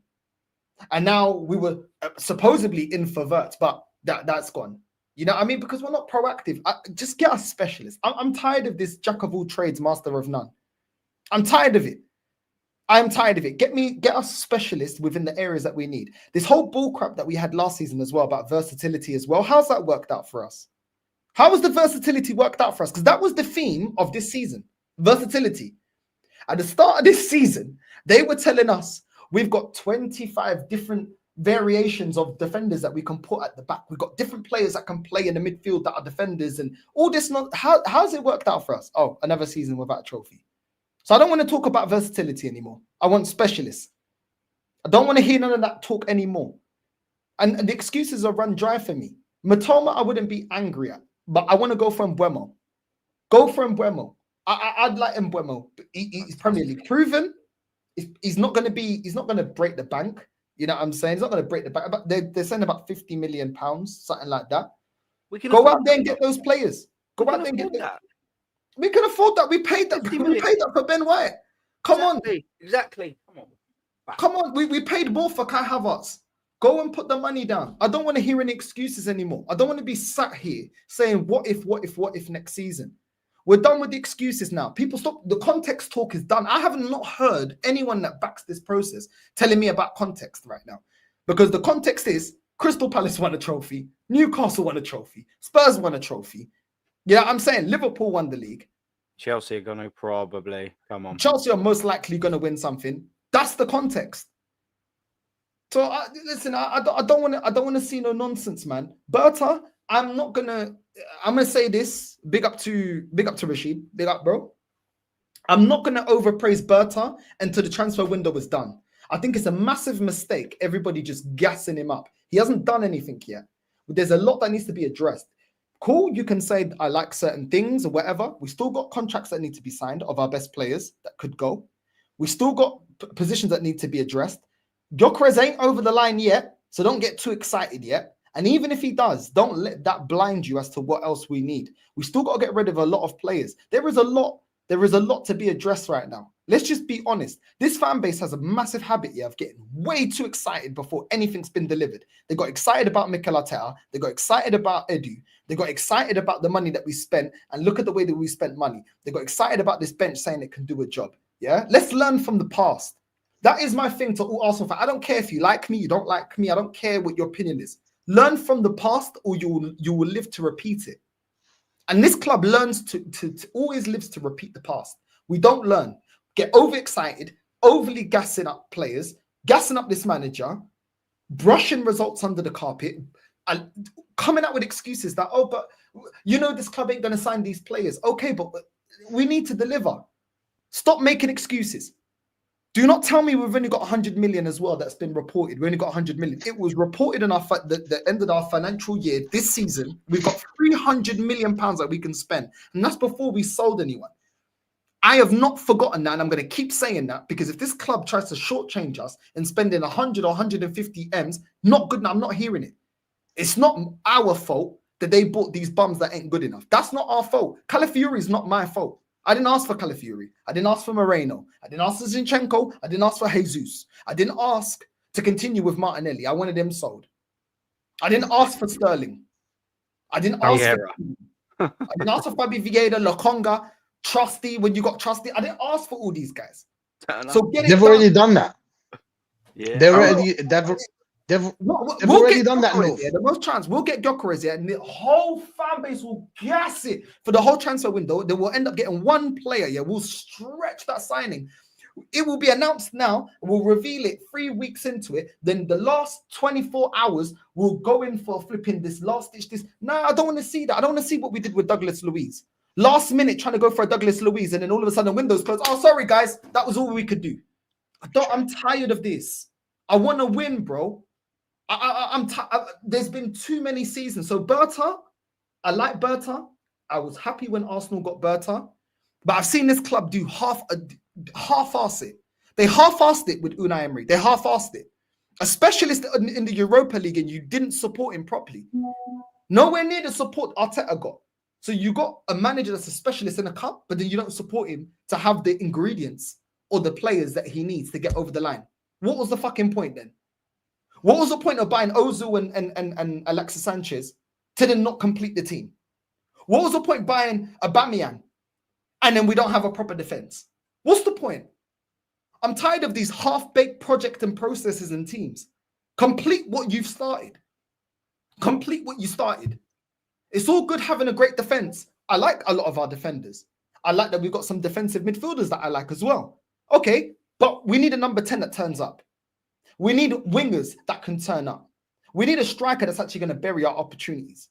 and now we were supposedly in for Vert, but that's gone. You know what I mean? Because we're not proactive. Just get us specialists. I'm tired of this jack of all trades, master of none. I'm tired of it. I'm tired of it. Get us specialists within the areas that we need. This whole bullcrap that we had last season as well about versatility as well. How's that worked out for us? How has the versatility worked out for us? Because that was the theme of this season. Versatility. At the start of this season, they were telling us we've got 25 different variations of defenders that we can put at the back. We've got different players that can play in the midfield that are defenders, and all this. How's it worked out for us? Oh, another season without a trophy. So I don't want to talk about versatility anymore. I want specialists. I don't want to hear none of that talk anymore. And the excuses are run dry for me. Matoma, I wouldn't be angry at, but I want to go for Mbeumo. Go for Mbeumo. I'd like Mbeumo. He's Premier League proven. He's not going to break the bank. You know what I'm saying? He's not going to break the bank. But they're saying about £50 million, something like that. We can go out there and get those players. Go out there and get that. We can afford that. We paid that. We paid that for Ben White. Come on. Exactly. Come on. We paid more for Kai Havertz. Go and put the money down. I don't want to hear any excuses anymore. I don't want to be sat here saying what if next season. We're done with the excuses now. People stop. The context talk is done. I have not heard anyone that backs this process telling me about context right now. Because the context is Crystal Palace won a trophy. Newcastle won a trophy. Spurs won a trophy. You know what I'm saying? Liverpool won the league. Chelsea are going to probably. Come on. Chelsea are most likely going to win something. That's the context. So listen, I don't want to see no nonsense, man. Berta, I'm gonna say this. Big up to Rashid. Big up, bro. I'm not gonna overpraise Berta until the transfer window was done. I think it's a massive mistake. Everybody just gassing him up. He hasn't done anything yet. But there's a lot that needs to be addressed. Cool, you can say I like certain things or whatever. We still got contracts that need to be signed of our best players that could go. We still got positions that need to be addressed. Gyokeres ain't over the line yet, so don't get too excited yet. And even if he does, don't let that blind you as to what else we need. We still got to get rid of a lot of players. There is a lot to be addressed right now. Let's just be honest. This fan base has a massive habit here of getting way too excited before anything's been delivered. They got excited about Mikel Arteta. They got excited about Edu. They got excited about the money that we spent. And look at the way that we spent money. They got excited about this bench saying it can do a job. Yeah, let's learn from the past. That is my thing to all Arsenal fans. I don't care if you like me, you don't like me. I don't care what your opinion is. Learn from the past, or you will live to repeat it. And this club learns to always lives to repeat the past. We don't learn. Get overexcited, overly gassing up players, gassing up this manager, brushing results under the carpet, and coming out with excuses that, oh, but you know this club ain't going to sign these players. Okay, but we need to deliver. Stop making excuses. Do not tell me we've only got 100 million as well that's been reported. We only got 100 million. It was reported in the end of our financial year this season. We've got 300 million pounds that we can spend. And that's before we sold anyone. I have not forgotten that, and I'm going to keep saying that, because if this club tries to shortchange us and spending 100 or 150 M's, not good enough. I'm not hearing it. It's not our fault that they bought these bums that ain't good enough. That's not our fault. Calafiori is not my fault. I didn't ask for Calafiori. I didn't ask for Moreno. I didn't ask for Zinchenko. I didn't ask for Jesus. I didn't ask to continue with Martinelli. I wanted them sold. I didn't ask for Sterling. I didn't ask for... I didn't ask for Fabi Vieira, Lokonga, Trusty. When you got Trusty, I didn't ask for all these guys. So get it They've done. already done that. Yeah. They've already done that. Gyökeres, yeah, the most chance we'll get Gyokeres, yeah, and the whole fan base will gas it for the whole transfer window. They will end up getting one player. Yeah, we'll stretch that signing. It will be announced now. We'll reveal it 3 weeks into it. Then the last 24 hours, we'll go in for flipping this last ditch. This I don't want to see that. I don't want to see what we did with Douglas Luiz. Last minute trying to go for a Douglas Luiz, and then all of a sudden windows closed. Oh, sorry guys, that was all we could do. I'm tired of this. I want to win, bro. There's been too many seasons. So Berta, I like Berta. I was happy when Arsenal got Berta, but I've seen this club do half-ass it. They half-assed it with Unai Emery. They half-assed it. A specialist in the Europa League, and you didn't support him properly. Nowhere near the support Arteta got. So you got a manager that's a specialist in a cup, but then you don't support him to have the ingredients or the players that he needs to get over the line. What was the fucking point then? What was the point of buying Ozil and Alexis Sanchez to then not complete the team? What was the point buying Aubameyang and then we don't have a proper defense? What's the point? I'm tired of these half-baked projects and processes and teams. Complete what you've started. Complete what you started. It's all good having a great defense. I like a lot of our defenders. I like that we've got some defensive midfielders that I like as well. Okay, but we need a number 10 that turns up. We need wingers that can turn up. We need a striker that's actually going to bury our opportunities.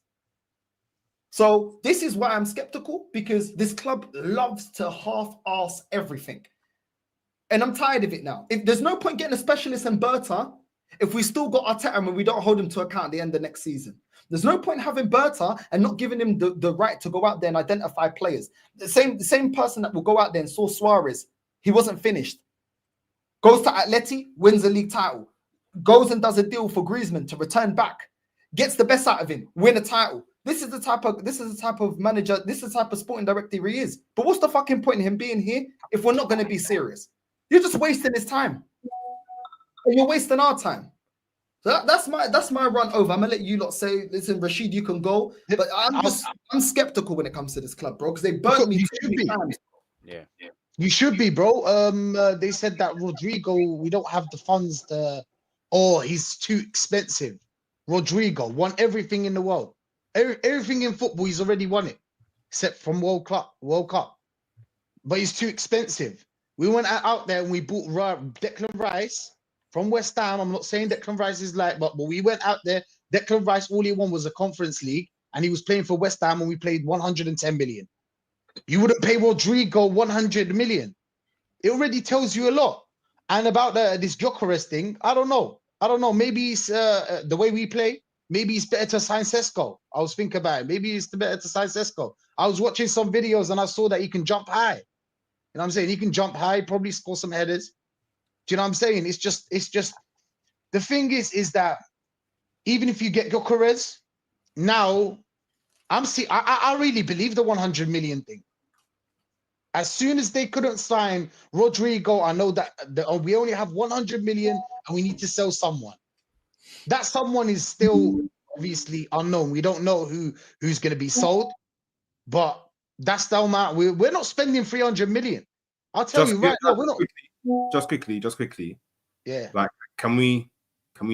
So this is why I'm skeptical, because this club loves to half-ass everything. And I'm tired of it now. If there's no point getting a specialist in Berta if we still got Arteta and we don't hold him to account at the end of next season. There's no point having Berta and not giving him the right to go out there and identify players. The same person that will go out there and saw Suarez, he wasn't finished. Goes to Atleti, wins the league title. Goes and does a deal for Griezmann to return back. Gets the best out of him, win a title. This is the type of manager, this is the type of sporting director he is. But what's the fucking point in him being here if we're not going to be serious? You're just wasting his time. And you're wasting our time. So that's my run over. I'm gonna let you lot say, listen, Rashid, you can go. But I'm skeptical when it comes to this club, bro, because they burnt me too many times. Yeah. You should be, bro. They said that Rodrygo, we don't have the funds he's too expensive. Rodrygo won everything in the world. Everything in football, he's already won it, except from World Cup. But he's too expensive. We went out there and we bought Declan Rice from West Ham. I'm not saying Declan Rice is but we went out there. Declan Rice, all he won was a Conference League, and he was playing for West Ham, and we played 110 million. You wouldn't pay Rodrygo 100 million. It already tells you a lot. And about this Gyokeres thing, I don't know. Maybe it's the way we play. Maybe it's better to sign Sesko. I was thinking about it. Maybe it's better to sign Sesko. I was watching some videos and I saw that he can jump high. You know what I'm saying? He can jump high, probably score some headers. Do you know what I'm saying? It's just the thing is that even if you get Gyokeres, now I really believe the 100 million thing. As soon as they couldn't sign Rodrygo, I know that we only have 100 million and we need to sell someone. That someone is still obviously unknown. We don't know who's going to be sold, but that's the amount. We're not spending 300 million. I'll tell you right now, we're not. Just quickly. Yeah. Like, can we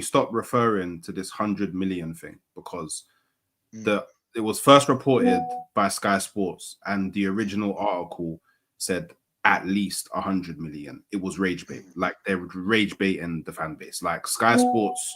stop referring to this 100 million thing? Because it was first reported by Sky Sports, and the original article said at least 100 million. It was rage bait. Like, they were rage baiting the fan base. Like, Sky Sports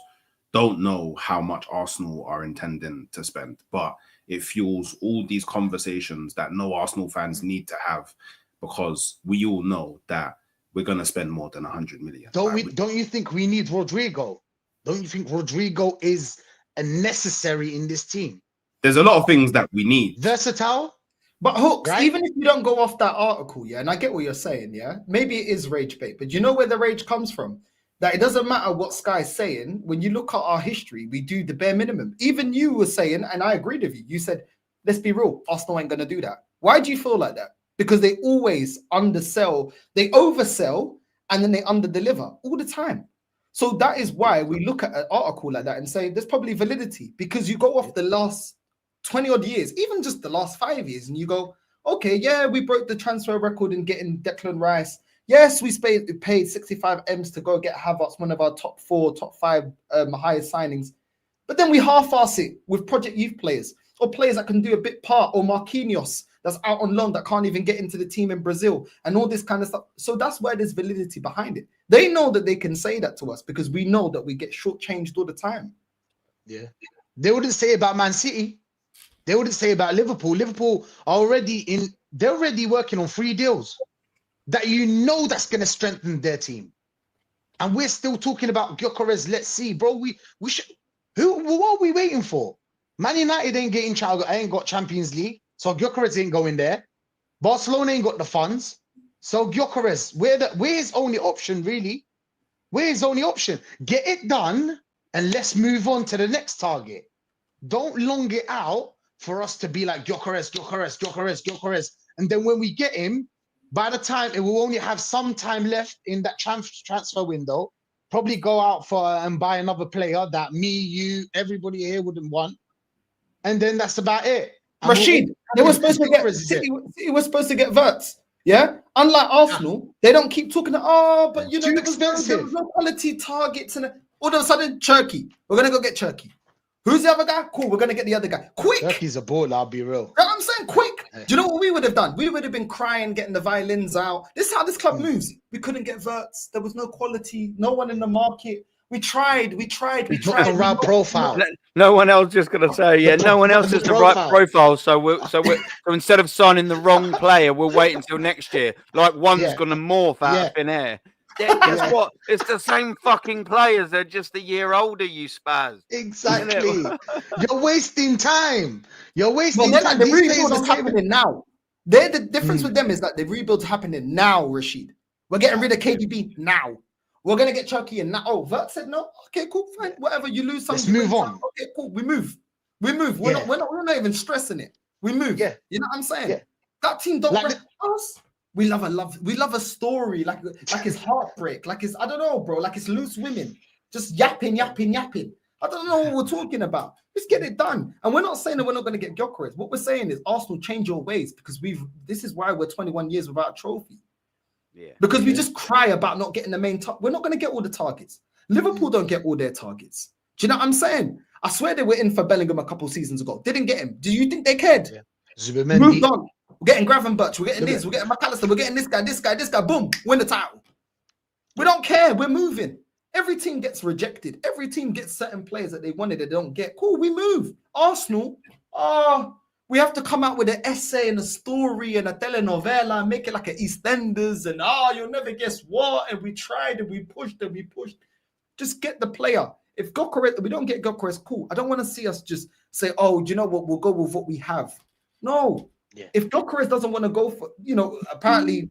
don't know how much Arsenal are intending to spend, but it fuels all these conversations that no Arsenal fans need to have, because we all know that we're going to spend more than 100 million. Don't you think we need Rodrygo? Don't you think Rodrygo is necessary in this team? There's a lot of things that we need. Versatile. But Hooks, right? Even if you don't go off that article, yeah, and I get what you're saying, yeah, maybe it is rage bait, but you know where the rage comes from? That it doesn't matter what Sky's saying. When you look at our history, we do the bare minimum. Even you were saying, and I agreed with you, you said, let's be real, Arsenal ain't going to do that. Why do you feel like that? Because they always undersell, they oversell, and then they underdeliver all the time. So that is why we look at an article like that and say there's probably validity, because you go off the last 20 odd years, even just the last 5 years, and you go, okay, yeah, we broke the transfer record in getting Declan Rice. Yes, we paid 65 M's to go get Havertz, one of our top 4, top 5 highest signings. But then we half-ass it with project youth players or players that can do a bit part, or Marquinhos that's out on loan that can't even get into the team in Brazil and all this kind of stuff. So that's why there's validity behind it. They know that they can say that to us because we know that we get shortchanged all the time. Yeah. They wouldn't say about Man City. They wouldn't say about Liverpool. Liverpool are they're already working on 3 deals that that's going to strengthen their team. And we're still talking about Gyokeres. Let's see, bro. We should. What are we waiting for? Man United ain't got Champions League, so Gyokeres ain't going there. Barcelona ain't got the funds, so Gyokeres, we're his only option, really. We're his only option. Get it done, and let's move on to the next target. Don't long it out for us to be like Gyokeres. And then when we get him, by the time it will only have some time left in that transfer window, probably go out and buy another player that me, you, everybody here wouldn't want. And then that's about it. Rashid, they were supposed to get City was supposed to get Wirtz. Yeah, unlike Arsenal, they don't keep talking. But you know, there was no quality targets, and all of a sudden, Cherky. We're gonna go get Cherky. Who's the other guy? Cool, we're gonna get the other guy. Quick. Cherky's a baller. I'll be real. You know what I'm saying? Quick. Do you know what we would have done? We would have been crying, getting the violins out. This is how this club moves. We couldn't get Wirtz. There was no quality. No one in the market. We tried. Not the right profile. No one else just gonna say, yeah. No one else has the right profile. So instead of signing the wrong player, we'll wait until next year. Like one's gonna morph out of thin air. Yeah, guess what? It's the same fucking players. They're just a year older, you spaz. Exactly. You're wasting time. You're wasting time. Like the rebuild is happening now. The difference with them is that the rebuild's happening now, Rashid. We're getting rid of KDB now. We're going to get Chucky in now. Oh, Wirtz said no. Okay, cool, fine. Whatever. You lose something. Let's move on. Okay, cool. We move. We're not even stressing it. We move. Yeah. You know what I'm saying? Yeah. That team don't like us. We love a story, like it's heartbreak, like it's, I don't know, bro, like it's loose women just yapping. I don't know what we're talking about. Let's get it done. And we're not saying that we're not going to get Gyokeres. What we're saying is Arsenal, change your ways, because this is why we're 21 years without a trophy. Yeah. Because we just cry about not getting the main top. We're not going to get all the targets. Liverpool don't get all their targets. Do you know what I'm saying? I swear they were in for Bellingham a couple seasons ago. Didn't get him. Do you think they cared? Yeah. Moved on. We're getting Gravenberch. We're getting this. We're getting McAllister. We're getting this guy. Boom. Win the title. We don't care. We're moving. Every team gets rejected. Every team gets certain players that they wanted that they don't get. Cool. We move. Arsenal. We have to come out with an essay and a story and a telenovela and make it like an EastEnders and you'll never guess what. And we tried and we pushed. Just get the player. If Gyokeres, we don't get Gyokeres, cool. I don't want to see us just say, do you know what? We'll go with what we have. No. Yeah. If Gyokeres doesn't want to go for, apparently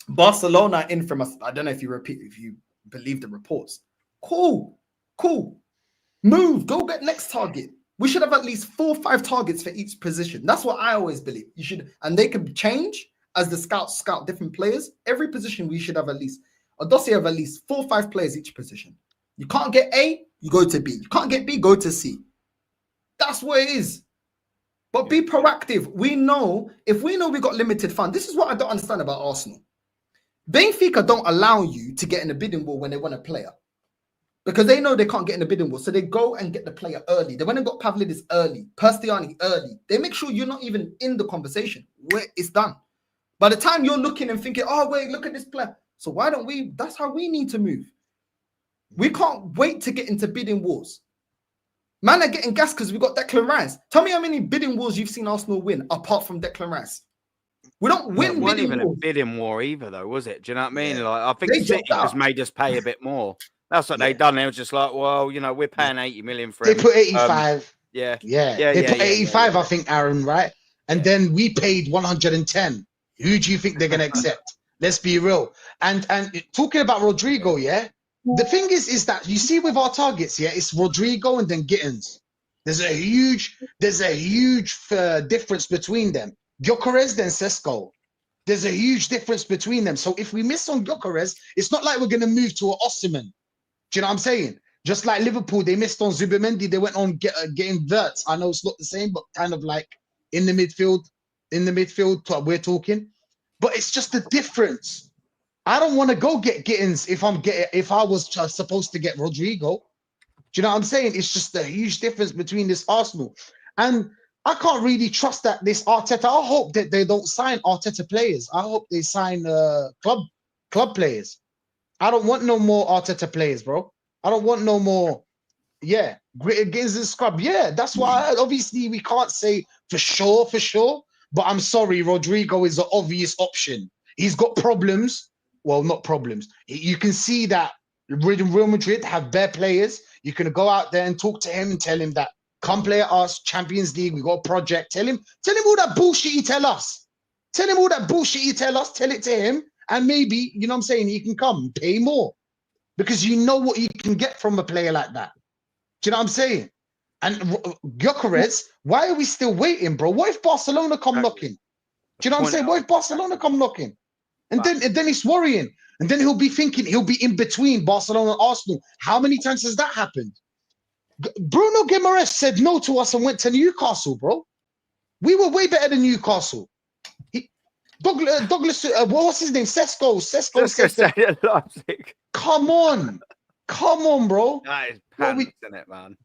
Barcelona infamous. I don't know if you believe the reports. Cool. Move. Go get next target. We should have at least 4 or 5 targets for each position. That's what I always believe. You should, and they can change as the scouts scout different players. Every position we should have at least a dossier of at least 4 or 5 players each position. You can't get A, you go to B. You can't get B, go to C. That's what it is. But be proactive. If we know we got limited funds, this is what I don't understand about Arsenal. Benfica don't allow you to get in a bidding war when they want a player. Because they know they can't get in the bidding war. So they go and get the player early. They went and got Pavlidis early, Perstiani early. They make sure you're not even in the conversation where it's done. By the time you're looking and thinking, wait, look at this player. So why don't we? That's how we need to move. We can't wait to get into bidding wars. Man are getting gas because we got Declan Rice. Tell me how many bidding wars you've seen Arsenal win apart from Declan Rice. We don't win. It wasn't even a bidding war either, though, was it? Do you know what I mean? Yeah. Like, I think City just made us pay a bit more. That's what they done. They were just like, well, we're paying 80 million for him. They put 85. They put 85, I think, Aaron, right? And then we paid 110. Who do you think they're going to accept? Let's be real. And talking about Rodrygo, the thing is that you see with our targets, it's Rodrygo and then Gittins. There's a huge difference between them. Gyokeres, then Sesko. There's a huge difference between them. So if we miss on Gyokeres, it's not like we're going to move to an Osimhen. Do you know what I'm saying? Just like Liverpool, they missed on Zubimendi. They went on getting Wirtz. I know it's not the same, but kind of like in the midfield. We're talking, but it's just the difference. I don't want to go get Gittins if I was supposed to get Rodrygo. Do you know what I'm saying? It's just a huge difference between this Arsenal. And I can't really trust that this Arteta. I hope that they don't sign Arteta players. I hope they sign club players. I don't want no more Arteta players, bro. I don't want no more. Yeah, against the scrub. Yeah, that's why obviously we can't say for sure. But I'm sorry, Rodrygo is the obvious option. He's got problems. Well, not problems. You can see that Real Madrid have bare players. You can go out there and talk to him and tell him that come play at us, Champions League, we got a project. Tell him all that bullshit you tell us. Tell him all that bullshit you tell us. Tell it to him. And maybe, you know what I'm saying, he can come and pay more. Because you know what you can get from a player like that. Do you know what I'm saying? And Gyokeres, why are we still waiting, bro? What if Barcelona come knocking? Do you know what I'm saying? What if Barcelona come knocking? And then it's worrying. And then he'll be thinking, he'll be in between Barcelona and Arsenal. How many times has that happened? Bruno Guimaraes said no to us and went to Newcastle, bro. We were way better than Newcastle. Douglas, what's his name? Sesko said Leipzig. Come on, bro. That is pants, isn't it, man?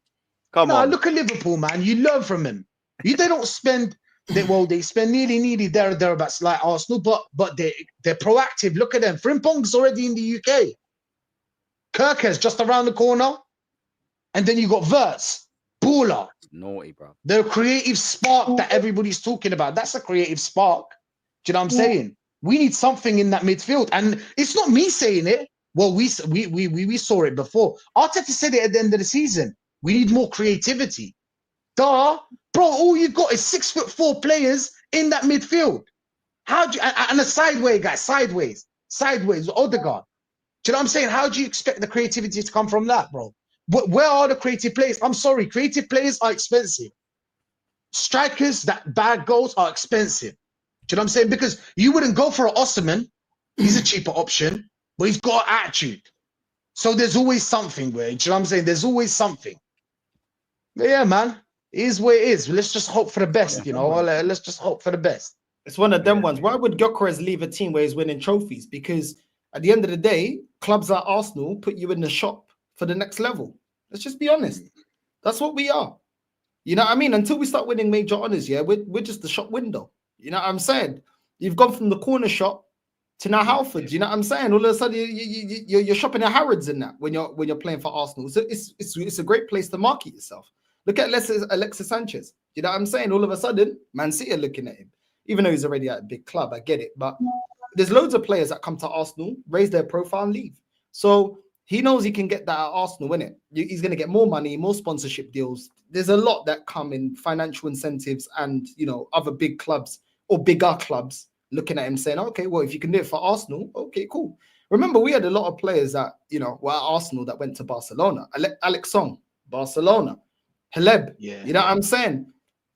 Come on. on. Look at Liverpool, man. You learn from him. They don't spend. They spend nearly thereabouts like Arsenal, but they're proactive. Look at them. Frimpong's already in the UK. Gyokeres just around the corner, and then you got Wirtz, Baller. Naughty, bro. The creative spark that everybody's talking about. That's a creative spark. Do you know what I'm saying? We need something in that midfield, and it's not me saying it. Well, we saw it before. Arteta said it at the end of the season. We need more creativity. Duh, bro. All you got is 6'4" players in that midfield. How do you, and a sideways, Odegaard. Do you know what I'm saying? How do you expect the creativity to come from that, bro? Where are the creative players? I'm sorry, creative players are expensive. Strikers that bag goals are expensive. Do you know what I'm saying? Because you wouldn't go for an Osimhen. He's a cheaper option, but he's got attitude. So there's always something, where, do you know what I'm saying? There's always something. But yeah, man, it is what it is. Let's just hope for the best, you know? Let's just hope for the best. It's one of them ones. Why would Gyokeres leave a team where he's winning trophies? Because at the end of the day, clubs like Arsenal put you in the shop for the next level. Let's just be honest. That's what we are. You know what I mean? Until we start winning major honors, yeah, we're just the shop window. You know what I'm saying? You've gone from the corner shop to now Halford. You know what I'm saying? All of a sudden, you're shopping at Harrods in that when you're playing for Arsenal. So it's a great place to market yourself. Look at Alexis Sanchez. You know what I'm saying? All of a sudden, Man City are looking at him. Even though he's already at a big club, I get it. But there's loads of players that come to Arsenal, raise their profile and leave. So he knows he can get that at Arsenal, innit? He's going to get more money, more sponsorship deals. There's a lot that come in financial incentives and, you know, other big clubs or bigger clubs looking at him saying, okay, well, if you can do it for Arsenal, okay, cool. Remember, we had a lot of players that, you know, were at Arsenal that went to Barcelona. Alex Song, Barcelona. Haleb, yeah. You know what I'm saying?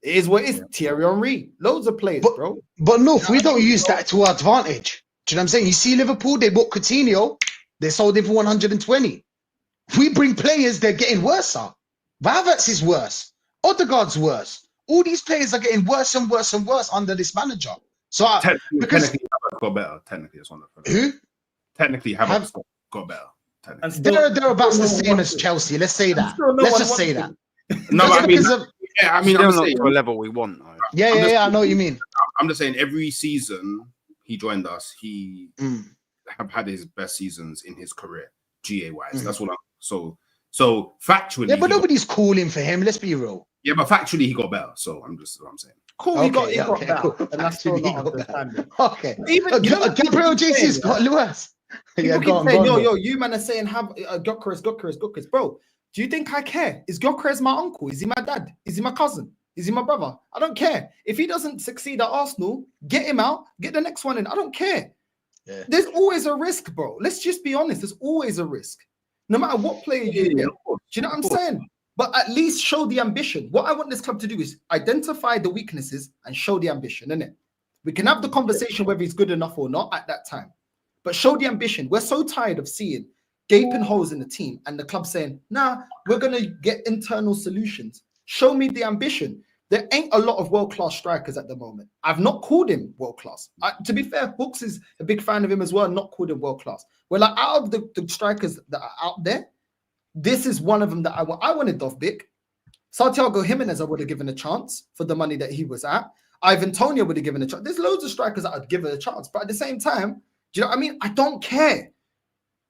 It is what it is. Yeah. Thierry Henry, loads of players, bro. But no, we don't use that to our advantage. Do you know what I'm saying? You see Liverpool, they bought Coutinho, they sold him for 120. We bring players, they're getting worse. Havertz is worse. Odegaard's worse. All these players are getting worse and worse and worse under this manager. So technically Havertz got better. Technically, it's one of them. Who? Technically, Havertz got better. And still, they're about the same as Chelsea. Let's say that. Let's just say that. No, I mean, I'm not to a level we want. Though. Yeah, I know what you mean. I'm just saying, every season he joined us, he have had his best seasons in his career, GA wise. That's all. So factually, yeah, but nobody's calling for him. Let's be real. Yeah, but factually, he got better. So that's what I'm saying. Cool, okay, he got better, cool. and that's still not understanding. Okay, Even Gabriel JC's got Lewis. Yeah, go on, yo, you man are saying have Gyokeres, bro. Do you think I care? Is Gyokeres my uncle? Is he my dad? Is he my cousin? Is he my brother? I don't care. If he doesn't succeed at Arsenal, get him out, get the next one in. I don't care. Yeah. There's always a risk, bro. Let's just be honest. There's always a risk. No matter what player you get. Do you know what I'm saying? But at least show the ambition. What I want this club to do is identify the weaknesses and show the ambition, innit? We can have the conversation whether he's good enough or not at that time. But show the ambition. We're so tired of seeing gaping holes in the team, and the club saying, "Nah, we're gonna get internal solutions." Show me the ambition. There ain't a lot of world-class strikers at the moment. I've not called him world-class. To be fair, Hooks is a big fan of him as well, not called him world-class. Well, like, out of the strikers that are out there, this is one of them that I want. I wanted Dovbyk. Santiago Jimenez I would have given a chance for the money that he was at. Ivan Toney would have given a chance. There's loads of strikers that I'd give it a chance. But at the same time, do you know what I mean? I don't care.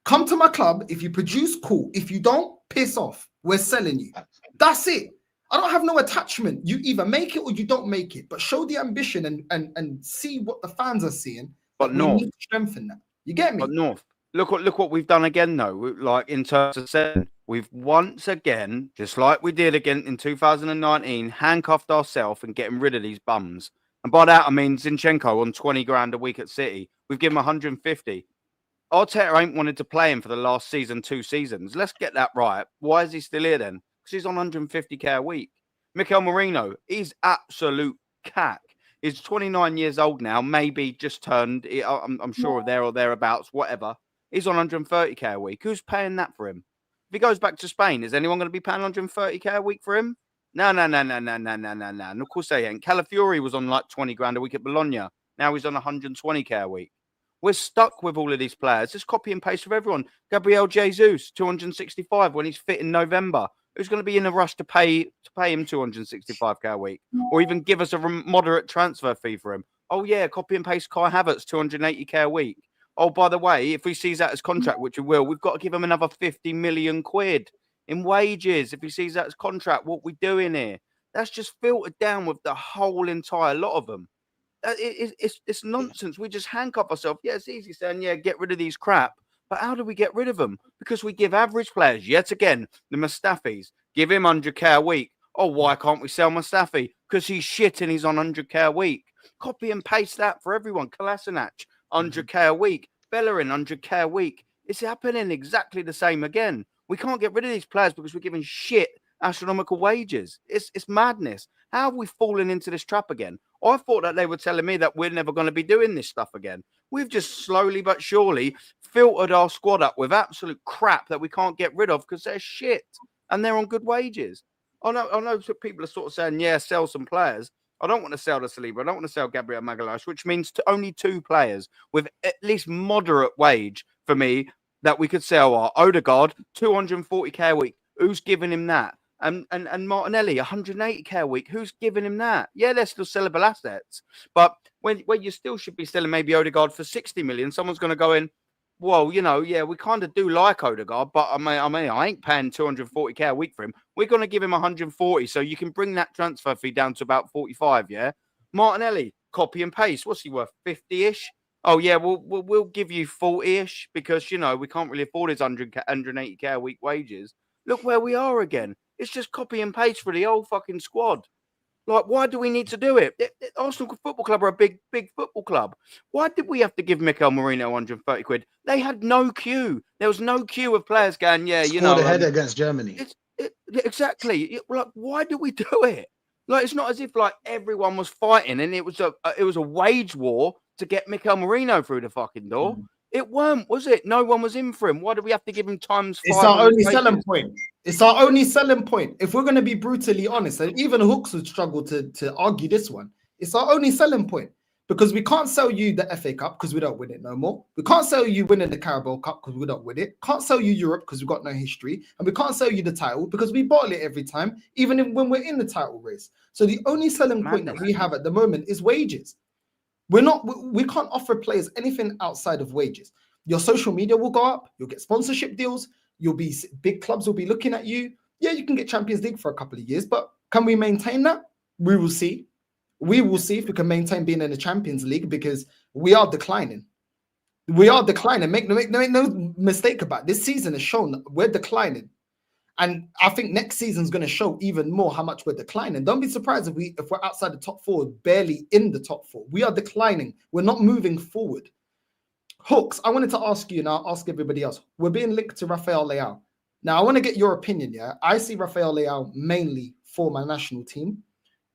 Come to my club. If you produce, cool. If you don't, piss off. We're selling you. That's it. I don't have no attachment. You either make it or you don't make it. But show the ambition and see what the fans are seeing. But we need to strengthen that. You get me? But North, look what we've done again though. Like in terms of setting, we've once again, just like we did again in 2019, handcuffed ourselves and getting rid of these bums. And by that I mean Zinchenko on 20 grand a week at City. We've given him 150. Arteta ain't wanted to play him for the last season, 2 seasons. Let's get that right. Why is he still here then? Because he's on 150k a week. Mikel Merino, he's absolute cack. He's 29 years old now, maybe just turned, I'm sure there or thereabouts, whatever. He's on 130k a week. Who's paying that for him? If he goes back to Spain, is anyone going to be paying 130k a week for him? No. And of course they ain't. Calafiori was on like 20 grand a week at Bologna. Now he's on 120k a week. We're stuck with all of these players. Just copy and paste with everyone. Gabriel Jesus, 265 when he's fit in November. Who's going to be in a rush to pay him 265k a week, or even give us a moderate transfer fee for him? Oh yeah, copy and paste Kai Havertz, 280k a week. Oh, by the way, if he sees that as contract, which we will, we've got to give him another 50 million quid in wages. If he sees that as contract, what we doing here? That's just filtered down with the whole entire lot of them. It's nonsense. We just handcuff ourselves. Yeah, it's easy saying, yeah, get rid of these crap. But how do we get rid of them? Because we give average players, yet again, the Mustafis, give him 100k a week. Oh, why can't we sell Mustafi? Because he's shit and he's on 100k a week. Copy and paste that for everyone. Kolasinac, 100k a week. Bellerin, 100k a week. It's happening exactly the same again. We can't get rid of these players because we're giving shit astronomical wages. It's madness. How have we fallen into this trap again? I thought that they were telling me that we're never going to be doing this stuff again. We've just slowly but surely filtered our squad up with absolute crap that we can't get rid of because they're shit and they're on good wages. I know people are sort of saying, yeah, sell some players. I don't want to sell the Saliba. I don't want to sell Gabriel Magalhaes, which means only 2 players with at least moderate wage for me that we could sell are Odegaard, 240k a week. Who's giving him that? And Martinelli, 180k a week. Who's giving him that? Yeah, they're still sellable assets. But when you still should be selling maybe Odegaard for 60 million, someone's going to go in, well, yeah, we kind of do like Odegaard, but I mean, I ain't paying 240k a week for him. We're going to give him 140, so you can bring that transfer fee down to about 45, yeah? Martinelli, copy and paste. What's he worth? 50-ish? Oh, yeah, we'll give you 40-ish because, we can't really afford his 180k a week wages. Look where we are again. It's just copy and paste for the whole fucking squad. Like, why do we need to do it? Arsenal Football Club are a big football club. Why did we have to give Mikel Merino 130 quid? They had no queue. There was no queue of players going, yeah, Scored a header against Germany. Exactly. Like, why do we do it? Like, it's not as if like everyone was fighting and it was a wage war to get Mikel Merino through the fucking door. It weren't, was it? No one was in for him. Why do we have to give him times 5? It's our only selling point. It's our only selling point. If we're going to be brutally honest, and even Hooks would struggle to argue this one, it's our only selling point because we can't sell you the FA Cup because we don't win it no more. We can't sell you winning the Carabao Cup because we don't win it. Can't sell you Europe because we've got no history. And we can't sell you the title because we bottle it every time, even when we're in the title race. So the only selling point that we have at the moment is wages. We can't offer players anything outside of wages. Your social media will go up. You'll get sponsorship deals. Big clubs will be looking at you. Yeah, you can get Champions League for a couple of years, but can we maintain that? We will see. We will see if we can maintain being in the Champions League because we are declining. We are declining. Make no mistake about it. This season has shown that we're declining. And I think next season's going to show even more how much we're declining. Don't be surprised if we're outside the top 4, barely in the top 4. We are declining. We're not moving forward. Hooks, I wanted to ask you, and I'll ask everybody else. We're being linked to Rafael Leao. Now, I want to get your opinion, yeah? I see Rafael Leao mainly for my national team.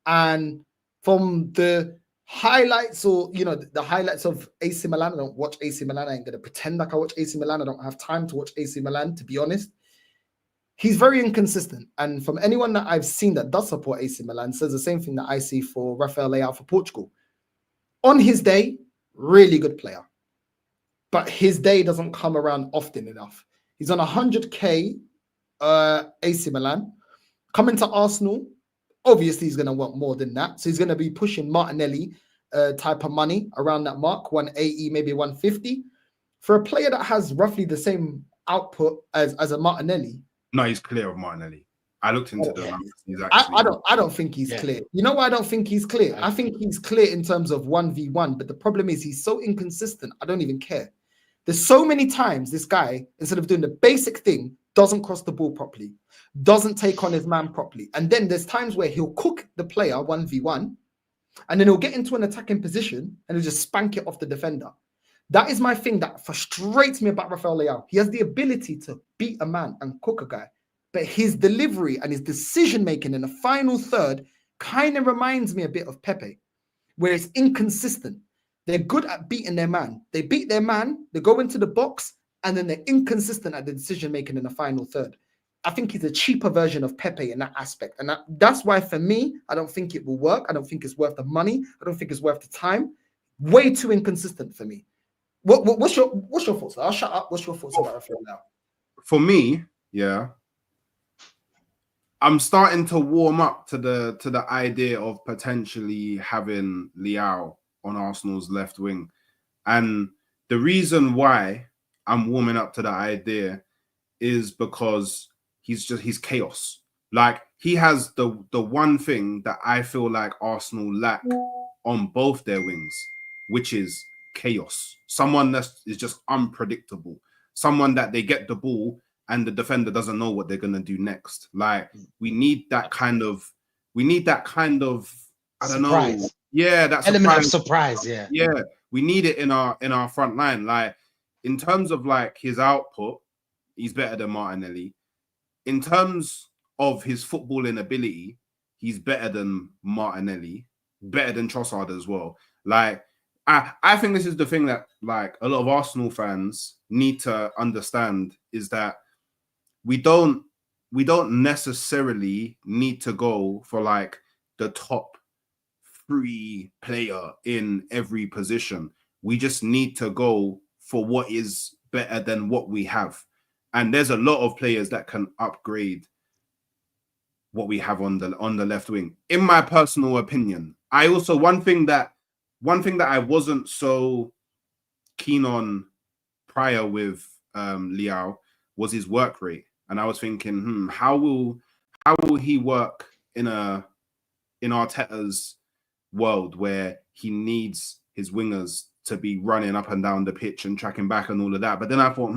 And from the highlights, or the highlights of AC Milan. I don't watch AC Milan. I ain't gonna pretend like I watch AC Milan. I don't have time to watch AC Milan, to be honest. He's very inconsistent, and from anyone that I've seen that does support AC Milan says the same thing that I see for Rafael Leao for Portugal. On his day, really good player, but his day doesn't come around often enough. He's on 100k AC Milan. Coming to Arsenal, obviously he's going to want more than that. So he's going to be pushing Martinelli type of money around that mark, 180, maybe 150. For a player that has roughly the same output as a Martinelli. No, he's clear of Martinelli. I looked into the numbers. He's actually... I don't think he's clear. You know why I don't think he's clear? I think he's clear in terms of 1v1, but the problem is he's so inconsistent. I don't even care. There's so many times this guy, instead of doing the basic thing, doesn't cross the ball properly, doesn't take on his man properly. And then there's times where he'll cook the player 1v1, and then he'll get into an attacking position and he'll just spank it off the defender. That is my thing that frustrates me about Rafael Leao. He has the ability to beat a man and cook a guy, but his delivery and his decision-making in the final third kind of reminds me a bit of Pepe, where it's inconsistent. They're good at beating their man. They beat their man, they go into the box, and then they're inconsistent at the decision-making in the final third. I think he's a cheaper version of Pepe in that aspect. And that's why, for me, I don't think it will work. I don't think it's worth the money. I don't think it's worth the time. Way too inconsistent for me. What's your thoughts? I'll shut up. What's your thoughts about Rafael now? For me, yeah, I'm starting to warm up to the idea of potentially having Leao on Arsenal's left wing. And the reason why I'm warming up to that idea is because he's chaos. Like, he has the one thing that I feel like Arsenal lack on both their wings, which is chaos. Someone that is just unpredictable. Someone that they get the ball and the defender doesn't know what they're gonna do next. Like, we need that kind of I don't surprise. know. Yeah, that element of surprise. Yeah. Yeah, we need it in our front line. Like, in terms of like his output, he's better than Martinelli. In terms of his footballing ability, he's better than Martinelli, better than Trossard as well. Like, I think this is the thing that like a lot of Arsenal fans need to understand, is that we don't necessarily need to go for like the top 3 player in every position. We just need to go for what is better than what we have. And there's a lot of players that can upgrade what we have on the left wing. In my personal opinion, I also one thing that I wasn't so keen on prior with Leao was his work rate. And I was thinking, how will he work in Arteta's world where he needs his wingers to be running up and down the pitch and tracking back and all of that. But then I thought,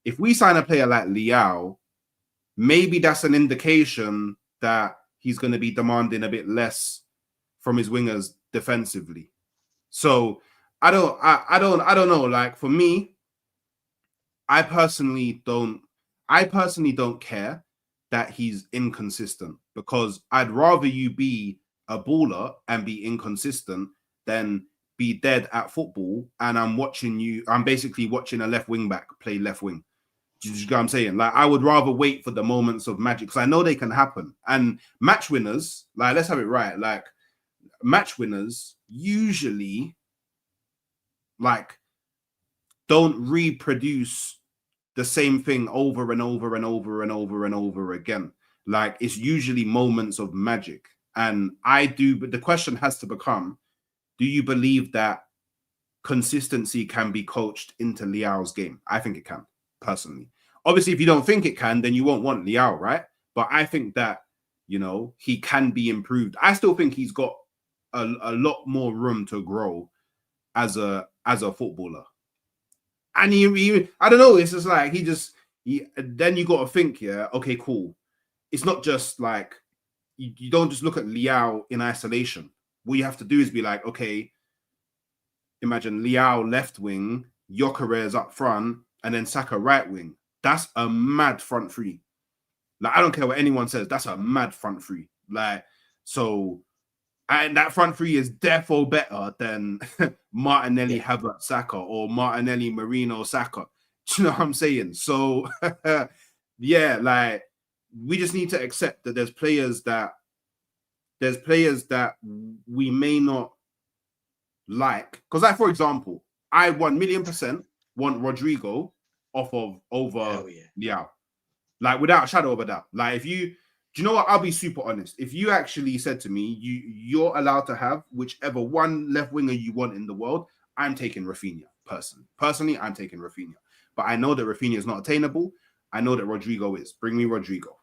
if we sign a player like Leao, maybe that's an indication that he's going to be demanding a bit less from his wingers defensively. So I don't know. Like, for me, I personally don't care that he's inconsistent, because I'd rather you be a baller and be inconsistent than be dead at football and I'm basically watching a left wing back play left wing. Do you know what I'm saying? Like, I would rather wait for the moments of magic, because I know they can happen. And match winners, like, let's have it right, like, match winners usually like don't reproduce the same thing over and over and over and over and over again. Like, it's usually moments of magic. And but the question has to become, do you believe that consistency can be coached into Leao's game? I think it can, personally. Obviously, if you don't think it can, then you won't want Leao, right? But I think that, he can be improved. I still think he's got a lot more room to grow as a footballer. And he I don't know, it's just like then you got to think, yeah, okay, cool. It's not just like, you don't just look at Leao in isolation. What you have to do is be like, okay, imagine Leao left wing, Gyokeres up front, and then Saka right wing. That's a mad front three. Like, I don't care what anyone says, that's a mad front three. Like, so And that front three is defo better than Martinelli, Havertz, Saka, or Martinelli, Marino, Saka. Do you know what I'm saying? So, yeah, like we just need to accept that there's players that we may not like. Because, like, for example, I 1,000,000% want Rodrygo over Leao. Like, without a shadow of a doubt. Like, if you... Do you know what? I'll be super honest. If you actually said to me, you're allowed to have whichever one left winger you want in the world, I'm taking Rafinha, personally. Personally, I'm taking Rafinha. But I know that Rafinha is not attainable. I know that Rodrygo is. Bring me Rodrygo.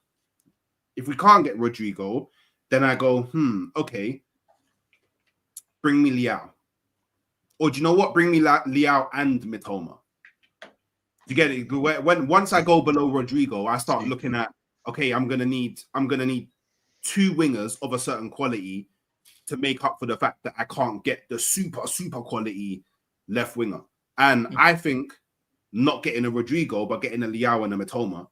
If we can't get Rodrygo, then I go, okay, bring me Leao. Or do you know what? Bring me Leao and Mitoma. You get it? Once I go below Rodrygo, I start looking at, okay, I'm gonna need 2 wingers of a certain quality to make up for the fact that I can't get the super quality left winger. And I think not getting a Rodrygo, but getting a Leao and a Mitoma.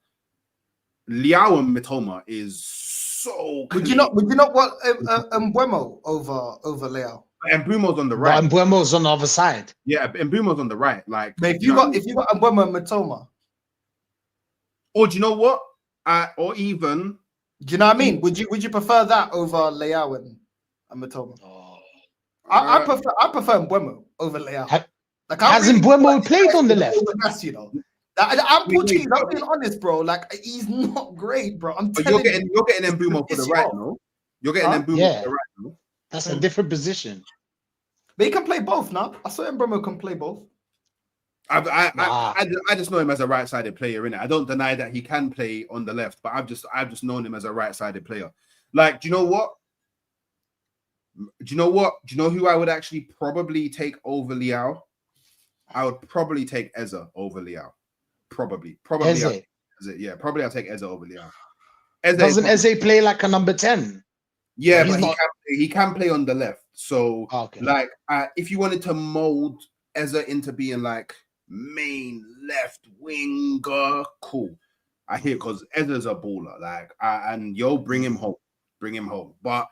Leao and Mitoma is so. Would you not want Mbeumo over Leao? And Mbeumo's on the right. But Mbeumo's on the other side. Yeah, and Mbeumo's on the right. Like, but if you got Mbeumo and Mitoma, or do you know what? Or even, do you know what I mean? Would you prefer that over Leao and Mitoma? I prefer Mbeumo over Leao. Hasn't Mbeumo played on the left? You know, I'm Portuguese. I'm being honest, bro. Like, he's not great, bro. But you're getting Mbeumo for the right, no? You're getting Mbeumo for the right, no? That's a different position. But he can play both now. I saw Mbeumo can play both. I just know him as a right-sided player, innit? I don't deny that he can play on the left, but I've just known him as a right-sided player. Like, do you know what? Do you know who I would actually probably take over Leao? I would probably take Eze over Leao. Probably. Eze. Yeah, probably I'll take Eze over Leao. Doesn't Eze play like a number 10? Yeah, but he can play on the left. So, okay. Like, if you wanted to mold Eze into being like main left winger, cool. I hear, because Eze's a baller. Like, and bring him home. But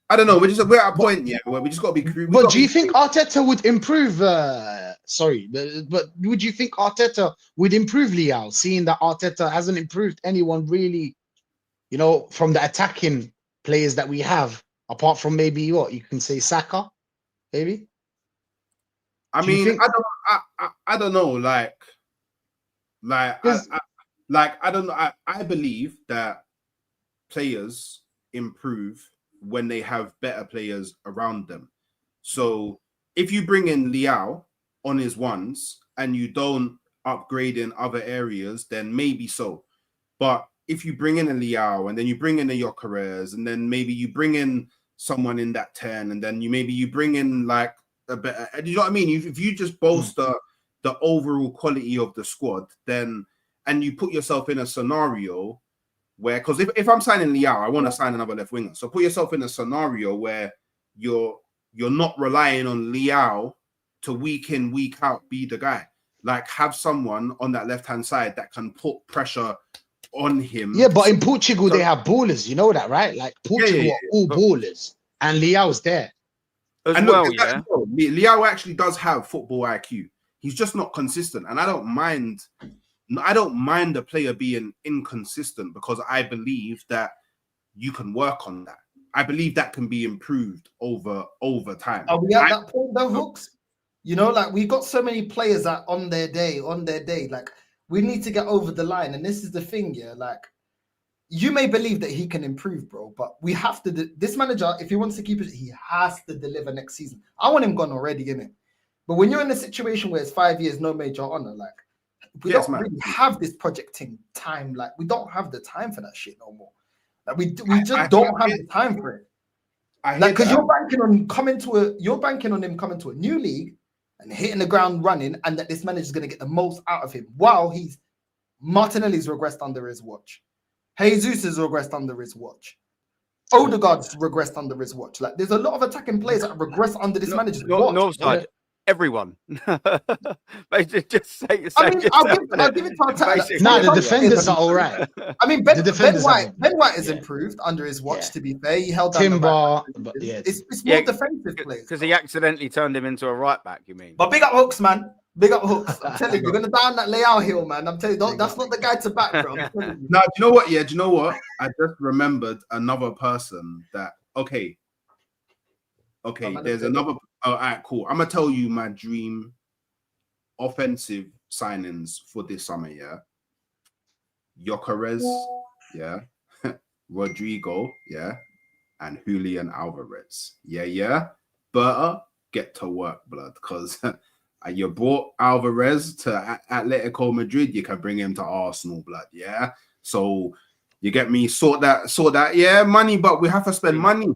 I don't know. We're at a point, where we just got to be. But do you think Arteta would improve? But would you think Arteta would improve Leao, seeing that Arteta hasn't improved anyone really, from the attacking players that we have, apart from maybe what you can say Saka, maybe? I mean, I don't know. I don't know. I believe that players improve when they have better players around them. So if you bring in Leao on his ones and you don't upgrade in other areas, then maybe so. But if you bring in a Leao and then you bring in a Gyokeres and then maybe you bring in someone in that 10 and then you bring in like a better, you know what I mean? If you just bolster the overall quality of the squad, then, and you put yourself in a scenario where, because if I'm signing Leao, I want to sign another left winger. So put yourself in a scenario where you're not relying on Leao to week in, week out be the guy. Like, have someone on that left-hand side that can put pressure on him. Yeah, but in Portugal, they have ballers. You know that, right? Like, Portugal are all ballers. And Leao's there. Leao actually does have football IQ. He's just not consistent. And I don't mind a player being inconsistent, because I believe that you can work on that. I believe that can be improved over time. Are we at that point though, Hooks? Like, we got so many players that on their day, like, we need to get over the line. And this is the thing, like, you may believe that he can improve, bro, but we have to, this manager, if he wants to keep it, he has to deliver next season. I want him gone already, innit? But when you're in a situation where it's 5 years, no major honor, like, we don't really have this projecting time. Like, we don't have the time for that shit no more. Like, we just don't have the time for it. Like, because you're banking on him coming to a new league and hitting the ground running, and that this manager is going to get the most out of him while Martinelli's regressed under his watch. Jesus has regressed under his watch. Odegaard's regressed under his watch. Like, there's a lot of attacking players that regress under this manager's watch. North side. everyone. Basically, just say I mean, I'll give yourself, it to Arteta. Basically. Nah, the Some defenders players are have all improved. right. I mean, The Ben defenders have White. improved. Ben White has Yeah. improved under his watch. Yeah. To be fair, he held down Timber, the right but position. yeah. It's more defensive players. Because he accidentally turned him into a right back, you mean? But big up Hooks, man. Big up Hooks. I'm telling you, you're gonna down that Leao hill, man. I'm telling you, that's not the guy to back, bro. I'm telling you. Now, do you know what? Yeah, do you know what? I just remembered another person that. Okay, there's another. Oh, all right, cool. I'm gonna tell you my dream offensive signings for this summer. Yeah, Gyokeres, yeah, Rodrygo, yeah, and Julian Alvarez. Yeah. But get to work, blood, because you brought Alvarez to Atletico Madrid, you can bring him to Arsenal, blood. Yeah. So you get me, sort that. Yeah, money, but we have to spend money.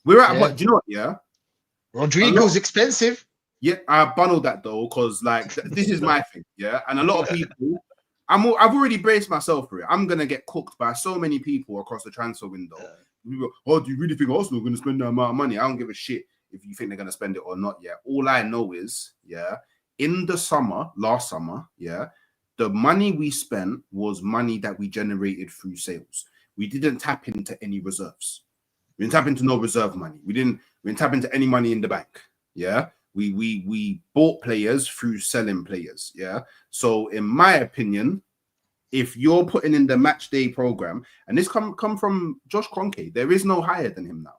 We're at what? Do you know what? Yeah. Rodrygo's expensive. Yeah, I bundled that though, because like this is my thing. Yeah. And a lot of people, I've already braced myself for it. I'm gonna get cooked by so many people across the transfer window. Oh, do you really think Arsenal are gonna spend that amount of money? I don't give a shit if you think they're gonna spend it or not. Yeah. All I know is, yeah, in the summer, last summer, yeah, the money we spent was money that we generated through sales. We didn't tap into any reserves. We didn't tap into no reserve money. We didn't tap into any money in the bank. Yeah. We bought players through selling players. Yeah. So in my opinion, if you're putting in the match day program, and this come from Josh Kroenke, there is no higher than him now.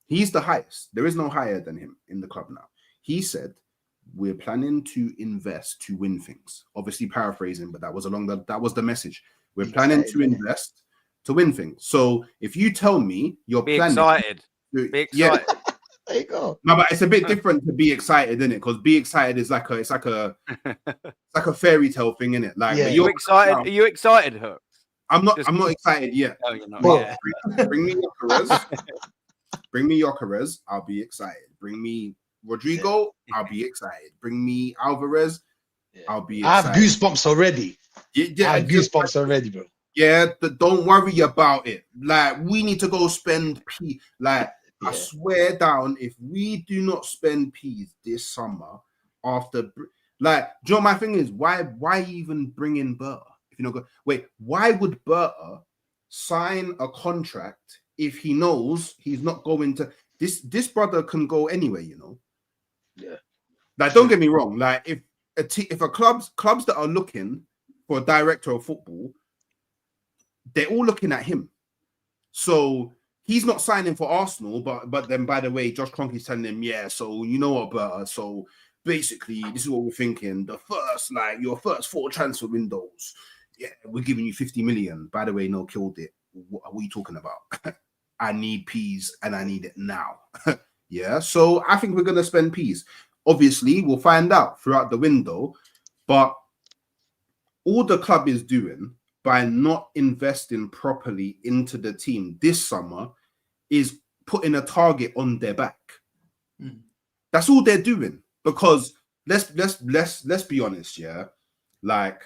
He's the highest. There is no higher than him in the club now. He said, we're planning to invest to win things. Obviously paraphrasing, but that was the message. We're planning to invest to win things. So if you tell me you're planning excited. Be excited. Yeah. There you go. No, but it's a bit different to be excited, isn't it? Because be excited is like a fairy tale thing, isn't it? Like, Yeah. but Are you're you excited? Are you excited, Hook? I'm not excited yet. No, you're not. Bro. Yeah. Bring me Gyokeres. Bring me Gyokeres. I'll be excited. Bring me Rodrygo. I'll be excited. Bring me Alvarez. I'll be I excited. have goosebumps already. Yeah, I have goosebumps already, bro. Yeah, don't worry about it. Like, we need to go spend I swear down, if we do not spend peas this summer after, like, do you know what my thing is? Why even bring in Berta? If you know, wait, why would Berta sign a contract if he knows he's not going to? This brother can go anywhere, you know. Yeah. Like, don't get me wrong. Like, if clubs that are looking for a director of football, they're all looking at him. So he's not signing for Arsenal, but then, by the way, Josh Kroenke's telling him, yeah, so you know what, Berta, so basically this is what we're thinking. Your first 4 transfer windows, yeah, we're giving you 50 million. By the way, no, killed it. What are we talking about? I need peas and I need it now. Yeah, so I think we're going to spend peas. Obviously, we'll find out throughout the window, but all the club is doing by not investing properly into the team this summer is putting a target on their back. That's all they're doing. Because let's be honest, yeah. Like,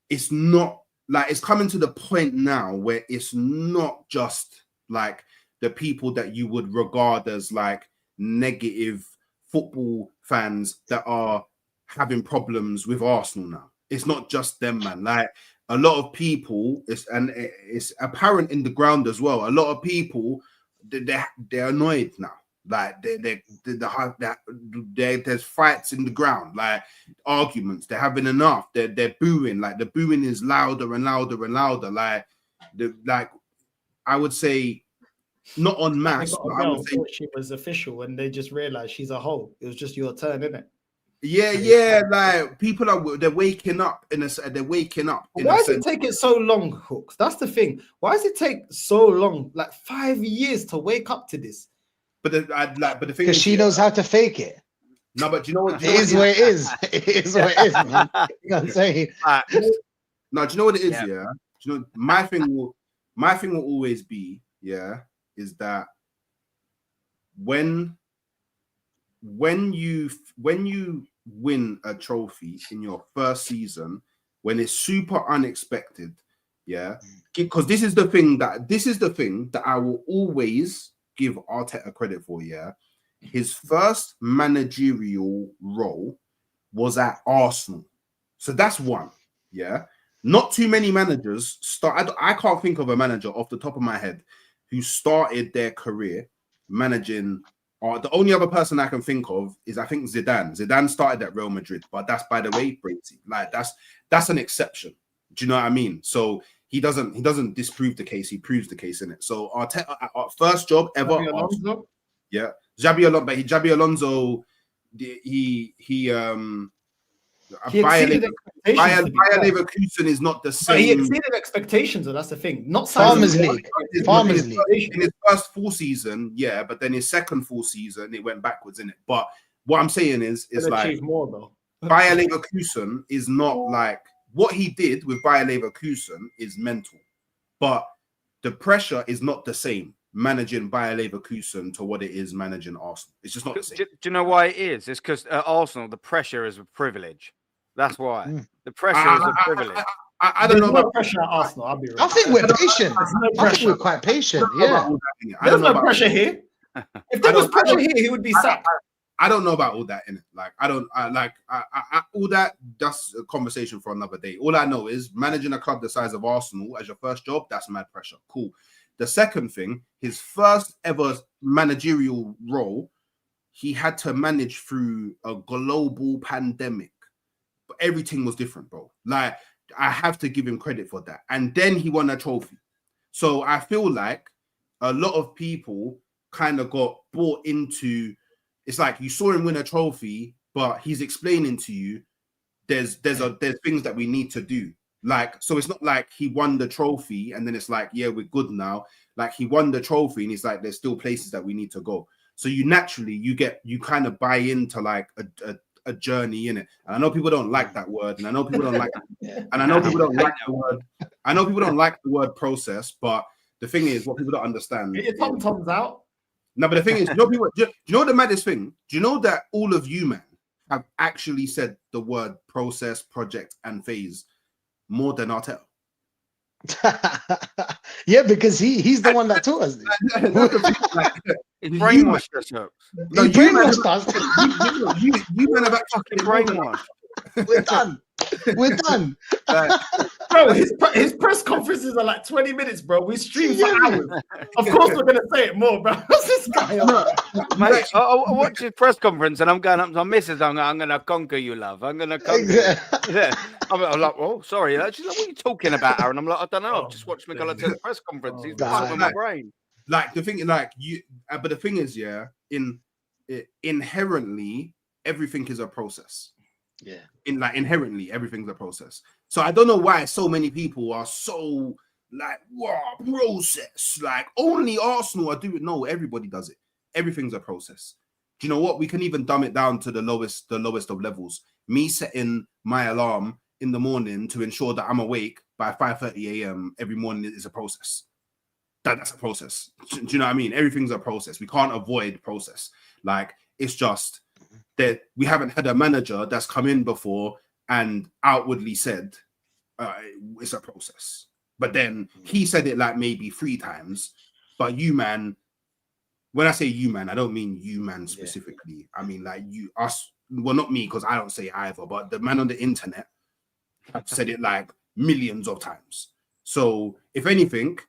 it's not like it's coming to the point now where it's not just like the people that you would regard as like negative football fans that are having problems with Arsenal now. It's not just them, man. Like, a lot of people, it's apparent in the ground as well. A lot of people, they're annoyed now. Like, there's fights in the ground, like arguments. They're having enough. They're booing. Like, the booing is louder and louder and louder. Like I would say, not en masse, but I would say she was official, and they just realized she's a hoe. It was just your turn, isn't it? Yeah. Like, people they're waking up they're waking up. Why does it take it so long, Hooks? That's the thing. Why does it take so long, like 5 years, to wake up to this? But the thing Because is, she knows how to fake it. No, but do you know what? It is what it is. It is what it is, man. You know what I'm saying? No, do you know what it is? Yeah. Yeah. Do you know my thing will always be, yeah, is that when you win a trophy in your first season, when it's super unexpected, yeah, because this is the thing that I will always give Arteta credit for, yeah, his first managerial role was at Arsenal. So that's one. Yeah. Not too many managers start. I can't think of a manager off the top of my head who started their career managing. The only other person I can think of is, I think, Zidane. Zidane started at Real Madrid, but that's, by the way, Brady. Like that's an exception. Do you know what I mean? So he doesn't disprove the case. He proves the case in it. So our first job ever. Xabi Alonso? Yeah, Xabi Alonso. He exceeded Bayer expectations. Leverkusen is not the But he same. exceeded expectations, and that's the thing. Not Farmers sizable. League. Farmers League. In his first full season, yeah, but then his second full season, it went backwards in it. But what I'm saying is Could like achieve more though. Bayer Leverkusen is not like what he did with Bayer Leverkusen is mental, but the pressure is not the same managing Bayer Leverkusen to what it is managing Arsenal. It's just not the same. Do you know why it is? It's because at Arsenal, the pressure is a privilege. That's why. The pressure is a privilege. I don't know no about pressure at Arsenal. I'll be real. I think we're patient. There's no I think pressure. we're quite patient. I don't know Yeah. about all that in it. I There's don't know no about pressure here. If there was pressure here, he would be sacked. I don't know about all that in it. Like all that. That's a conversation for another day. All I know is managing a club the size of Arsenal as your first job. That's mad pressure. Cool. The second thing, his first ever managerial role, he had to manage through a global pandemic. But everything was different, bro. Like, I have to give him credit for that. And then he won a trophy. So I feel like a lot of people kind of got bought into, it's like you saw him win a trophy, but he's explaining to you there's things that we need to do. Like, so it's not like he won the trophy and then it's like, yeah, we're good now. Like, he won the trophy and it's like there's still places that we need to go. So you naturally you kind of buy into like a journey in it. And I know people don't like that word, and I know people don't like and I know people don't like the word. I know people don't like the word process, but the thing is, what people don't understand. Get your tom-toms out. No, but the thing is, do you know the maddest thing? Do you know that all of you, man, have actually said the word process, project, and phase more than Arteta? Yeah, because he's the one that taught us this. It's brainwashed us. No, He brainwashed us. you men have actually Brainwashed. We're done. We're done. Bro, his press conferences are like 20 minutes, bro. We stream for hours. Of course, we're gonna say it more, bro. What's this guy on? Mate, I watch his press conference and I'm going up to my missus. I'm going to conquer you, love. I'm going to conquer you. Yeah. I'm like, oh, sorry. She's like, what are you talking about, Aaron? I'm like, I don't know. I've just watched Mikel Arteta's press conference. He's fucking with my brain. Like the thing, like you, but the thing is, yeah, inherently, everything is a process. Yeah. Inherently, everything's a process. So I don't know why so many people are so like, wow, process. Like, only Arsenal are doing. No, everybody does it. Everything's a process. Do you know what? We can even dumb it down to the lowest of levels. Me setting my alarm in the morning to ensure that I'm awake by 5:30 a.m. every morning is a process. That's a process. Do you know what I mean? Everything's a process. We can't avoid process. Like, it's just that we haven't had a manager that's come in before and outwardly said it's a process. But then he said it like maybe 3 times. But you, man, when I say you, man, I don't mean you, man, specifically. I mean like you, us. Well, not me, because I don't say it either, but the man on the internet have said it like millions of times. So if anything,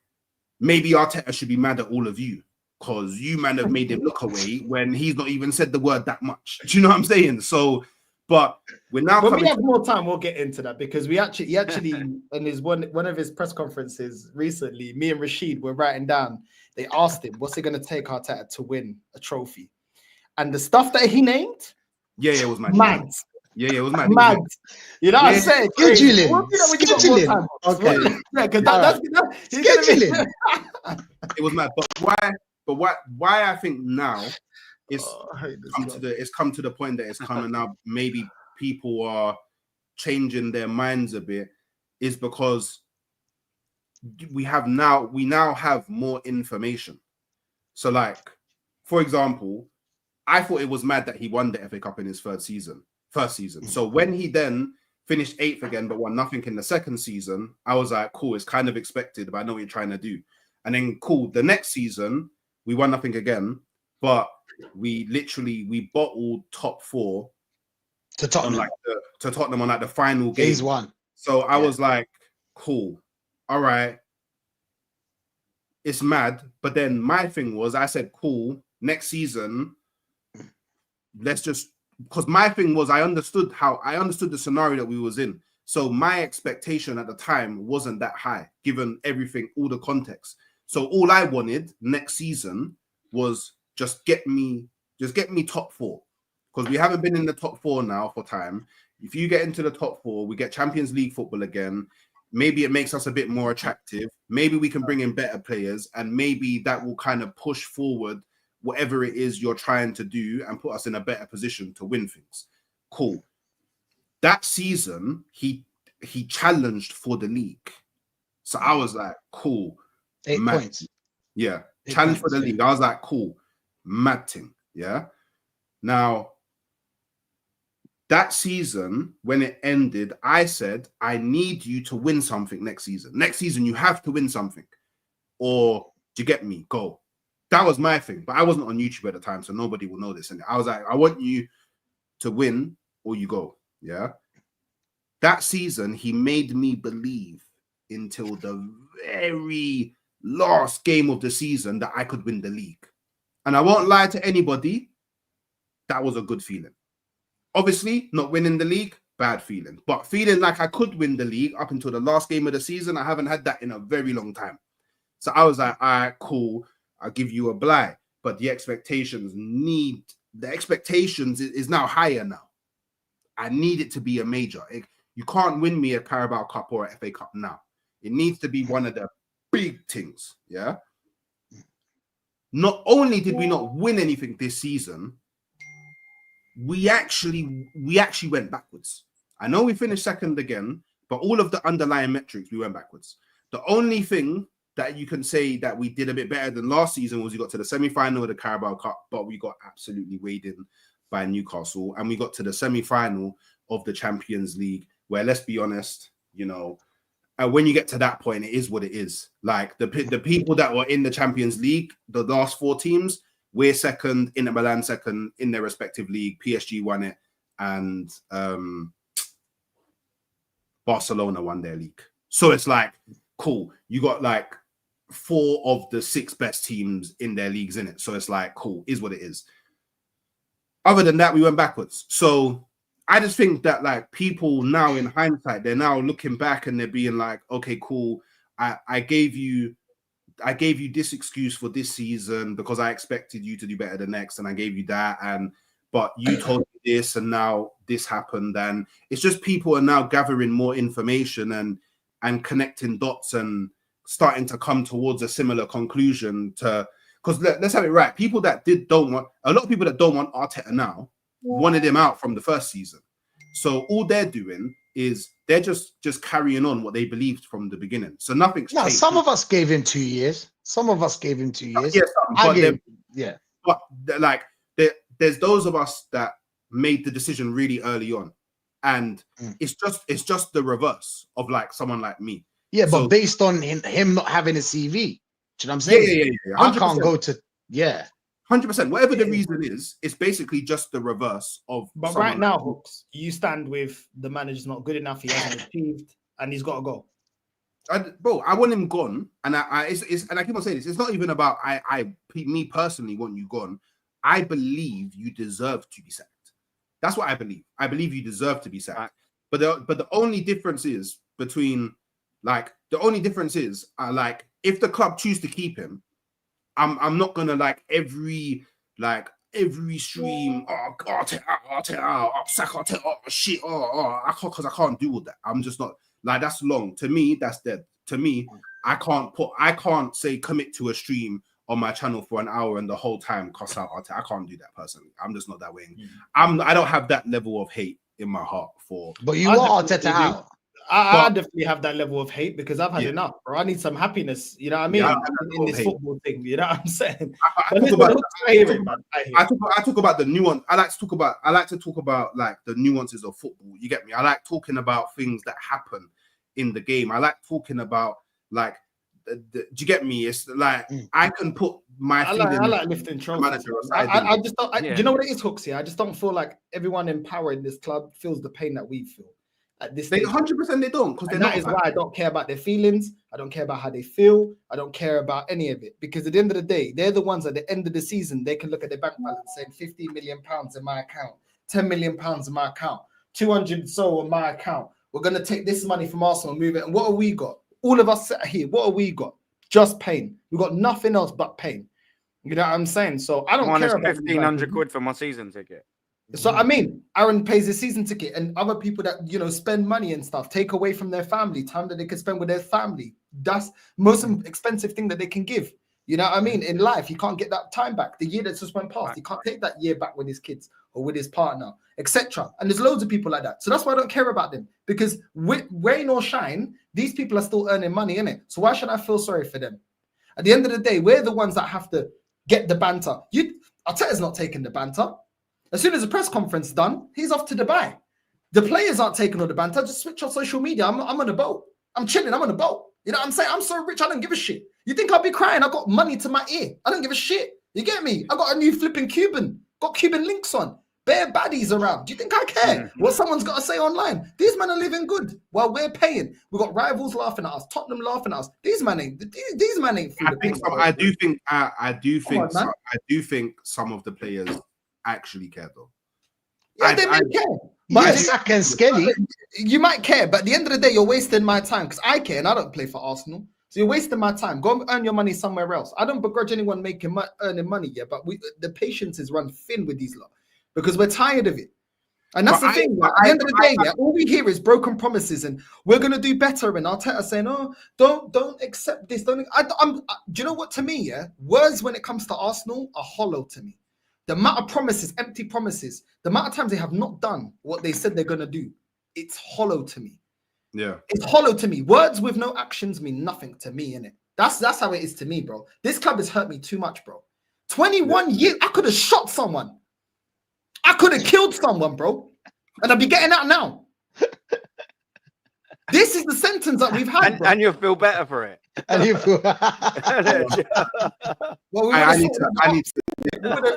maybe Arteta should be mad at all of you, because you, man, have made him look away when he's not even said the word that much. Do you know what I'm saying? So, but we're now when coming we have more time, we'll get into that, because he actually in his one of his press conferences recently, me and Rashid were writing down. They asked him, "What's it going to take Arteta to win a trophy?" And the stuff that he named, it was mad. Yeah, it was mad. Mad. You know what I'm saying? Scheduling. We'll do that when you got more time. Okay. Yeah, because that's Scheduling. It was mad. But why I think now it's come to the point that it's coming now. Maybe people are changing their minds a bit, is because we now have more information. So, like, for example, I thought it was mad that he won the FA Cup in his first season. So when he then finished 8th again, but won nothing in the second season, I was like, cool, it's kind of expected, but I know what you're trying to do. And then, cool, the next season, we won nothing again, but we bottled top 4 To on Tottenham. like to Tottenham on like the final game. Phase 1. So I Yeah. was like, cool, all right, it's mad. But then my thing was, I said, cool, next season, let's just, because my thing was, I understood the scenario that we was in. So my expectation at the time wasn't that high, given everything, all the context. So all I wanted next season was just get me top 4. Because we haven't been in the top 4 now for time. If you get into the top 4, we get Champions League football again. Maybe it makes us a bit more attractive. Maybe we can bring in better players, and maybe that will kind of push forward whatever it is you're trying to do and put us in a better position to win things. Cool. That season, he challenged for the league. So I was like, cool. 8 mad. points. Yeah. 8 Challenge for points, the league. I was like, cool. Mad thing. Yeah. Now, that season, when it ended, I said, I need you to win something next season. Next season, you have to win something. Or, do you get me? Go. That was my thing. But I wasn't on YouTube at the time, so nobody will know this. And I was like, I want you to win or you go. Yeah. That season, he made me believe until the very last game of the season that I could win the league. And I won't lie to anybody, that was a good feeling. Obviously, not winning the league, bad feeling. But feeling like I could win the league up until the last game of the season, I haven't had that in a very long time. So I was like, all right, cool. I'll give you a blight. But the expectations is now higher now. I need it to be a major. You can't win me a Carabao Cup or a FA Cup now. It needs to be one of the big things, yeah? Not only did we not win anything this season, we actually went backwards. I know we finished second again, but all of the underlying metrics, we went backwards. The only thing that you can say that we did a bit better than last season was we got to the semi-final of the Carabao Cup, but we got absolutely weighed in by Newcastle, and we got to the semi-final of the Champions League, where, let's be honest, you know, when you get to that point, it is what it is. Like the people that were in the Champions League, the last 4 teams, we're second, Inter Milan second in their respective league, PSG won it, and Barcelona won their league. So it's like, cool, you got like 4 of the 6 best teams in their leagues in it. So it's like, cool, is what it is. Other than that, we went backwards. So I just think that like people now in hindsight, they're now looking back and they're being like, okay, cool. I gave you this excuse for this season because I expected you to do better the next, and I gave you that, but you told me this, and now this happened, and it's just people are now gathering more information and connecting dots and starting to come towards a similar conclusion to, because let's have it right. People that a lot of people that don't want Arteta now wanted him out from the first season. So all they're doing is they're just carrying on what they believed from the beginning. So nothing's changed. Some of us gave him 2 years. Some of us gave him 2 years. Yeah, but like there's those of us that made the decision really early on, and it's just the reverse of like someone like me. Yeah, but based on him not having a CV, do you know what I'm saying? Yeah. I can't go to 100%. Whatever the reason is, it's basically just the reverse of. But right now, Hooks, you stand with the manager's not good enough. He hasn't achieved, and he's got to go. Bro, I want him gone, and I keep on saying this. It's not even about me personally want you gone. I believe you deserve to be sacked. That's what I believe. I believe you deserve to be sacked. But the only difference is between like if the club choose to keep him, I'm not gonna like every stream, sack Arteta, shit, because I can't do all that. I'm just not like, that's long. To me, that's dead. To me, I can't say commit to a stream on my channel for an hour and the whole time cuss out Arteta. I can't do that personally. I'm just not that way. I don't have that level of hate in my heart for. But you want Arteta out. I definitely have that level of hate because I've had enough, bro. I need some happiness, you know what I mean? In this football thing, you know what I'm saying? I talk about the nuance. I like to talk about like the nuances of football. You get me? I like talking about things that happen in the game. I like talking about like do you get me? It's like I can put my I feelings. like lifting trophies. manager I aside, just don't. Yeah. Do you know what it is, Hooksy? I just don't feel like everyone in power in this club feels the pain that we feel at this They stage. 100% they don't, because they're And that not. is why I don't care about their feelings. I don't care about how they feel. I don't care about any of it, because at the end of the day, they're the ones at the end of the season, they can look at their bank balance saying 50 million pounds in my account, 10 million pounds in my account, 200 so on my account. We're going to take this money from Arsenal and move it. And what have we got? All of us sat here, what have we got? Just pain. We've got nothing else but pain. You know what I'm saying? So I don't care about 1,500 quid for my season ticket. So I mean, Aaron pays his season ticket, and other people that spend money and stuff take away from their family, time that they can spend with their family. That's most expensive thing that they can give. You know what I mean? In life, you can't get that time back. The year that's just went past, you can't take that year back with his kids or with his partner, etc. And there's loads of people like that. So that's why I don't care about them, because with rain or shine, these people are still earning money, innit? So why should I feel sorry for them? At the end of the day, we're the ones that have to get the banter. Arteta's not taking the banter. As soon as the press conference is done, he's off to Dubai. The players aren't taking all the banter. Just switch on social media. I'm on a boat. I'm chilling. I'm on a boat. You know what I'm saying? I'm so rich, I don't give a shit. You think I'll be crying? I got money to my ear. I don't give a shit. You get me? I got a new flipping Cuban. Got Cuban links on. Bare baddies around. Do you think I care what someone's got to say online? These men are living good while we're paying. We've got rivals laughing at us. Tottenham laughing at us. These men ain't. These men ain't. I do think some of the players actually care though. Yeah, they may care. But Saka and Skelly, you might care, but at the end of the day, you're wasting my time, because I care and I don't play for Arsenal. So you're wasting my time. Go and earn your money somewhere else. I don't begrudge anyone earning money yet, but the patience is run thin with these lot, because we're tired of it. And that's the thing. At the end of the day, all we hear is broken promises, and we're gonna do better. And Arteta saying, "Oh, don't accept this." Do you know what? To me, words when it comes to Arsenal are hollow to me. The amount of promises, empty promises, the amount of times they have not done what they said they're gonna do, it's hollow to me. Yeah, it's hollow to me. Words with no actions mean nothing to me, innit? That's how it is to me, bro. This club has hurt me too much, bro. 21 years, I could have shot someone. I could have killed someone, bro. And I'd be getting out now. This is the sentence that we've had, and you'll feel better for it. And you feel well,